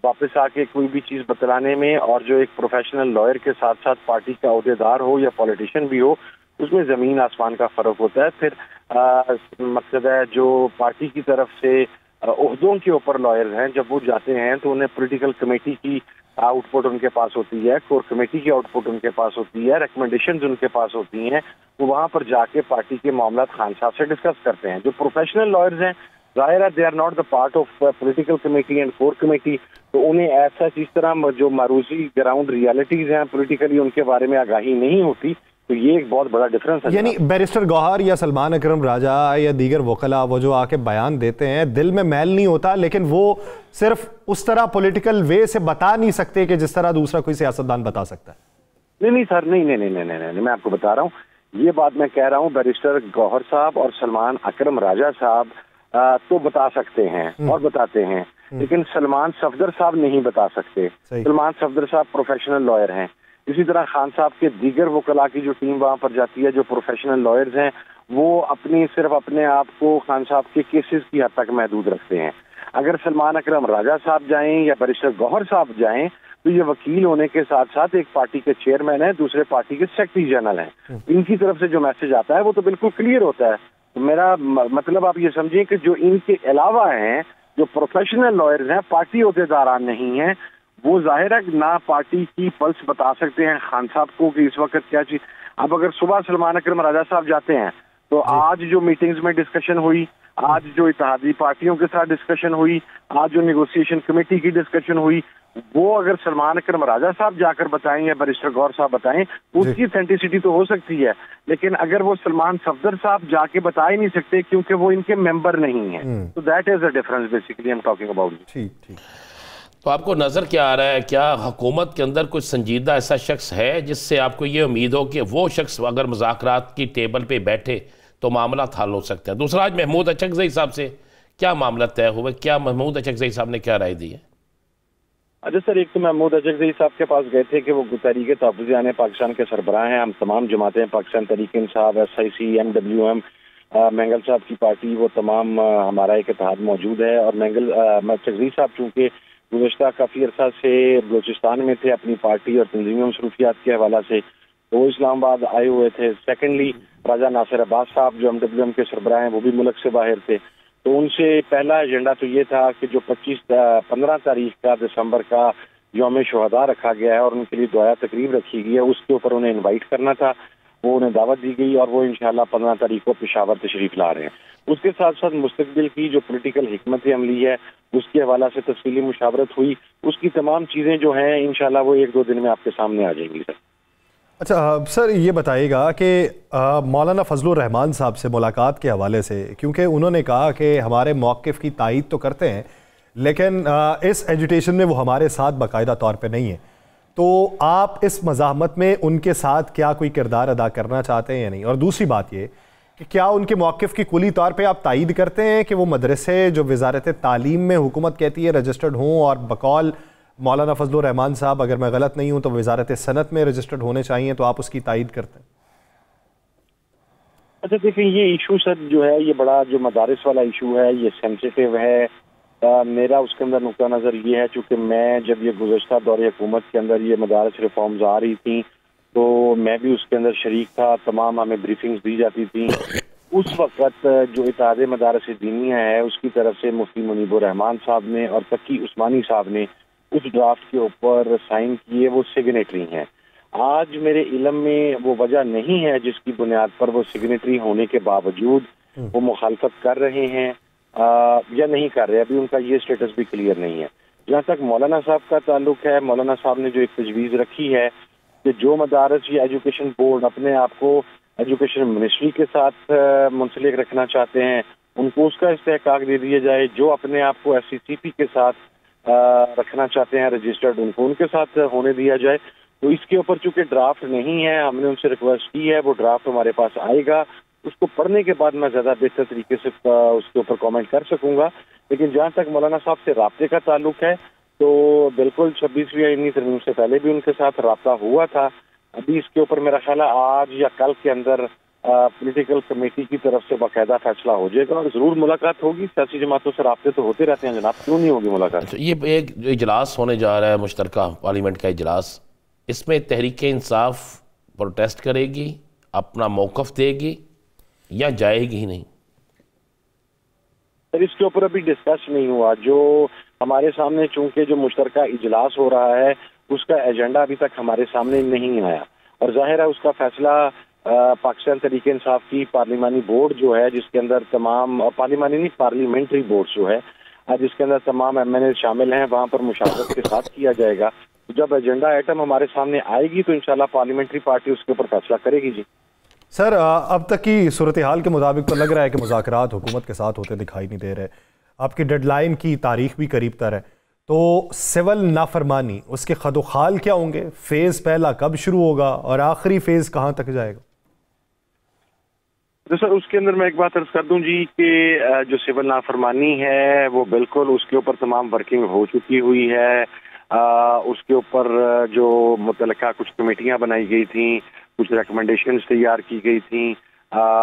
वापस आके कोई भी चीज़ बतलाने में, और जो एक प्रोफेशनल लॉयर के साथ साथ पार्टी का अहदेदार हो या पॉलिटिशियन भी हो, उसमें ज़मीन आसमान का फ़र्क होता है। फिर मकसद है जो पार्टी की तरफ से ओहदों के ऊपर लॉयर्स हैं, जब वो जाते हैं तो उन्हें पॉलिटिकल कमेटी की आउटपुट उनके पास होती है, कोर कमेटी की आउटपुट उनके पास होती है, रिकमेंडेशंस उनके पास होती हैं। वो वहाँ पर जाके पार्टी के मामला खान साहब से डिस्कस करते हैं। जो प्रोफेशनल लॉयर्स हैं जाहिर है they are not the part of political committee and core committee, तो उन्हें ऐसा इस तरह जो मारूजी ग्राउंड रियलिटीज हैं पॉलिटिकली उनके बारे में आगाही नहीं होती। तो ये एक बहुत बड़ा डिफरेंस है। यानी बैरिस्टर गौहर या सलमान अकरम राजा या दीगर वकला वो जो आके बयान देते हैं, दिल में मैल नहीं होता, लेकिन वो सिर्फ उस तरह पॉलिटिकल वे से बता नहीं सकते कि जिस तरह दूसरा कोई सियासतदान बता सकता है। नहीं सर, नहीं, मैं आपको बता रहा हूँ, ये बात मैं कह रहा हूँ बैरिस्टर गौहर साहब और सलमान अकरम राजा साहब तो बता सकते हैं और बताते हैं, लेकिन सलमान सफदर साहब नहीं बता सकते। सलमान सफदर साहब प्रोफेशनल लॉयर हैं। इसी तरह खान साहब के दीगर वकला की जो टीम वहां पर जाती है, जो प्रोफेशनल लॉयर्स हैं, वो सिर्फ अपने आप को खान साहब के केसेस की हद तक महदूद रखते हैं। अगर सलमान अकरम राजा साहब जाएं या बैरिस्टर गौहर साहब जाएं तो ये वकील होने के साथ साथ एक पार्टी के चेयरमैन है, दूसरे पार्टी के सेक्रेटरी जनरल हैं। इनकी तरफ से जो मैसेज आता है वो तो बिल्कुल क्लियर होता है। तो मेरा मतलब आप ये समझिए कि जो इनके अलावा हैं, जो प्रोफेशनल लॉयर्स हैं, पार्टी अहदेदारान नहीं हैं, वो जाहिर है ना पार्टी की पल्स बता सकते हैं खान साहब को कि इस वक्त क्या चीज। अब अगर सुबह सलमान अकरम राजा साहब जाते हैं तो आज जो मीटिंग्स में डिस्कशन हुई, आज जो इत्तेहादी पार्टियों के साथ डिस्कशन हुई, आज जो नेगोशिएशन कमेटी की डिस्कशन हुई, वो अगर सलमान अकरम राजा साहब जाकर बताएं या बैरिस्टर गौहर साहब बताएं, उसकी ऑथेंटिसिटी तो हो सकती है। लेकिन अगर वो सलमान सफदर साहब जाके बता ही नहीं सकते क्योंकि वो इनके मेंबर नहीं है, तो that is the difference basically I am talking about. ठीक। तो आपको नज़र क्या आ रहा है, क्या हुकूमत के अंदर कुछ संजीदा ऐसा शख्स है जिससे आपको ये उम्मीद हो कि वो शख्स अगर मुज़ाकरात की टेबल पे बैठे तो मामला हल हो सकता है? दूसरा, आज महमूद अचकज़ई साहब से क्या मामला तय हुआ, क्या महमूद अचकज़ई साहब ने क्या राय दी है? अच्छा सर, एक तो महमूद अचकज़ई साहब के पास गए थे कि वो तहरीक तहफ़्फ़ुज़ पाकिस्तान के सरबराह हैं। हम तमाम जमातें, Pakistan Tehreek Insaf, SIC, MWM, mangle साहब की पार्टी, वो तमाम हमारा एक इत्तेहाद मौजूद है। और अचकज़ई साहब चूँकि गुज़श्ता काफ़ी अरसा से बलूचिस्तान में थे अपनी पार्टी और तंजीमी मसरूफियात के हवाला से, तो वो इस्लामाबाद आए हुए थे। सेकेंडली राजा नासिर अब्बास साहब जो MWM के सरबराह हैं, वो भी मुल्क से बाहर थे। तो उनसे पहला एजेंडा तो ये था कि जो 15 तारीख का दिसंबर का यौम शुहदा रखा गया है और उनके लिए दुआ तकरीब रखी गई है, उसके ऊपर उन्हें इनवाइट करना था। वो उन्हें दावत दी गई और वो इंशाल्लाह 15 तारीख को पेशावर तशरीफ ला रहे हैं। उसके साथ साथ मुस्तकबिल की जो पॉलिटिकल हिकमत अमली है उसके हवाला से तफसीली मुशावरत हुई। उसकी तमाम चीज़ें जो हैं इंशाल्लाह वो 1-2 दिन में आपके सामने आ जाएंगी सर। अच्छा सर, ये बताइएगा कि मौलाना फजलुर रहमान साहब से मुलाकात के हवाले से, क्योंकि उन्होंने कहा कि हमारे मौक़िफ़ की तायीद तो करते हैं लेकिन इस एजुटेशन में वो हमारे साथ बाकायदा तौर पे नहीं है, तो आप इस मज़ाहमत में उनके साथ क्या कोई किरदार अदा करना चाहते हैं या नहीं? और दूसरी बात ये कि क्या उनके मौक़िफ़ की कुली तौर पे आप तायीद करते हैं कि वो मदरसे जो वज़ारत तालीम में हुकूमत कहती है रजिस्टर्ड हों, और बकौल मौलाना फजलुर रहमान साहब अगर मैं गलत नहीं हूं तो वज़ारत सनत में रजिस्टर्ड होने चाहिए, तो आप उसकी तायीद करते हैं? अच्छा देखिए, ये इशू सर जो है ये बड़ा जो मदारिस वाला इशू है, ये सेंसिटिव है। मेरा उसके अंदर नुक्ता नज़र ये है, चूँकि मैं जब ये गुज़श्ता दौरे हुकूमत के अंदर ये मदारिस रिफॉर्म्स आ रही थी तो मैं भी उसके अंदर शरीक था, तमाम हमें ब्रीफिंग्स दी जाती थी। उस वक्त जो इत्तेहाद मदारिस दीनिया है उसकी तरफ से मुफ्ती मुनीबुर रहमान साहब ने और तकी उस्मानी साहब ने उस ड्राफ्ट के ऊपर साइन किए, वो सिग्नेटरी हैं। आज मेरे इल्म में वो वजह नहीं है जिसकी बुनियाद पर वो सिग्नेटरी होने के बावजूद वो मुखालफत कर रहे हैं या नहीं कर रहे, अभी उनका ये स्टेटस भी क्लियर नहीं है। जहाँ तक मौलाना साहब का ताल्लुक है, मौलाना साहब ने जो एक तजवीज़ रखी है कि जो मदारस या एजुकेशन बोर्ड अपने आप को एजुकेशन मिनिस्ट्री के साथ मुंसलिक रखना चाहते हैं उनको उसका इस्तेहकाक दे दिया जाए, जो अपने आप को SCCP के साथ रखना चाहते हैं रजिस्टर्ड उनको उनके साथ होने दिया जाए। तो इसके ऊपर चूंकि ड्राफ्ट नहीं है, हमने उनसे रिक्वेस्ट की है, वो ड्राफ्ट हमारे पास आएगा, उसको पढ़ने के बाद मैं ज़्यादा बेहतर तरीके से उसके ऊपर कमेंट कर सकूंगा। लेकिन जहाँ तक मौलाना साहब से राब्ते का ताल्लुक है तो बिल्कुल 26वीं आईनी तरमीम से पहले भी उनके साथ राब्ता हुआ था। अभी इसके ऊपर मेरा ख्याल है आज या कल के अंदर पॉलिटिकल कमेटी की तरफ से बाकायदा फैसला हो जाएगा और ज़रूर मुलाकात होगी। सियासी जमातों से राब्ते तो होते रहते हैं जनाब, क्यों नहीं होगी मुलाकात? ये एक इजलास होने जा रहा है, मुश्तरका पार्लियामेंट का इजलास, इसमें तहरीक इंसाफ प्रोटेस्ट करेगी, अपना मौक़िफ़ देगी या जाएगी ही नहीं? सर इसके ऊपर अभी डिस्कस नहीं हुआ। जो हमारे सामने चूंकि जो मुश्तरका इजलास हो रहा है उसका एजेंडा अभी तक हमारे सामने नहीं आया और जाहिर है उसका फैसला पाकिस्तान तरीके इंसाफ की पार्लिमानी बोर्ड जो है, जिसके अंदर तमाम पार्लिमानी नहीं पार्लियामेंट्री बोर्ड जो है, जिसके अंदर तमाम MNA शामिल हैं, वहां पर मुशावरत के साथ किया जाएगा। जब एजेंडा आइटम हमारे सामने आएगी तो इंशाल्लाह पार्लियामेंट्री पार्टी उसके ऊपर फैसला करेगी। जी सर, अब तक की सूरत हाल के मुताबिक तो लग रहा है कि मुज़ाकरात हुकूमत के साथ होते दिखाई नहीं दे रहे। आपकी डेडलाइन की तारीख भी करीब तर है, तो सिविल नाफरमानी उसके खदोखाल क्या होंगे? फेज़ पहला कब शुरू होगा और आखिरी फेज़ कहाँ तक जाएगा? तो सर उसके अंदर मैं एक बात अर्ज कर दूं जी कि जो सिविल नाफरमानी है वो बिल्कुल उसके ऊपर तमाम वर्किंग हो चुकी हुई है। उसके ऊपर जो मुतलका कुछ कमेटियां बनाई गई थी, कुछ रिकमेंडेशंस तैयार की गई थी,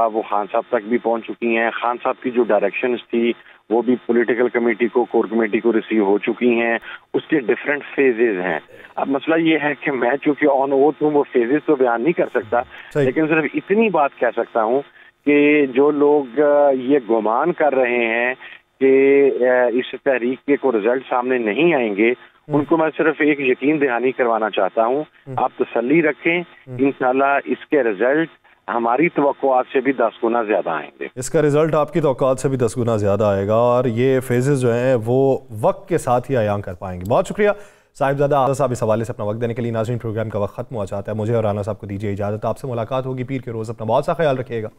वो खान साहब तक भी पहुंच चुकी हैं। खान साहब की जो डायरेक्शंस थी वो भी पॉलिटिकल कमेटी को, कोर कमेटी को रिसीव हो चुकी हैं। उसके डिफरेंट फेजेस हैं। अब मसला ये है कि मैं चूंकि ऑन ओथ हूँ वो फेजेस तो बयान नहीं कर सकता, लेकिन सिर्फ इतनी बात कह सकता हूँ कि जो लोग ये गुमान कर रहे हैं कि इस तहरीक के कोई रिजल्ट सामने नहीं आएंगे, उनको मैं सिर्फ एक यकीन दहानी करवाना चाहता हूँ। आप तसल्ली रखें, इंशाल्लाह इसके रिजल्ट हमारी तवक्कुआत से भी 10 गुना ज्यादा आएंगे। इसका रिजल्ट आपकी तवक्कुआत से भी 10 गुना ज्यादा आएगा और ये फेजेस जो हैं वो वक्त के साथ ही आयां कर पाएंगे। बहुत शुक्रिया साहिबजादा आज़ा साहब इस हवाले से अपना वक्त देने के लिए। नाज़रीन, प्रोग्राम का वक्त खत्म हुआ चाहता है। मुझे और राना साहब को दीजिए इजाज़त। आपसे मुलाकात होगी पीर के रोज़। अपना बहुत सा ख्याल रखिएगा।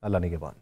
अल्लाह निगहबान।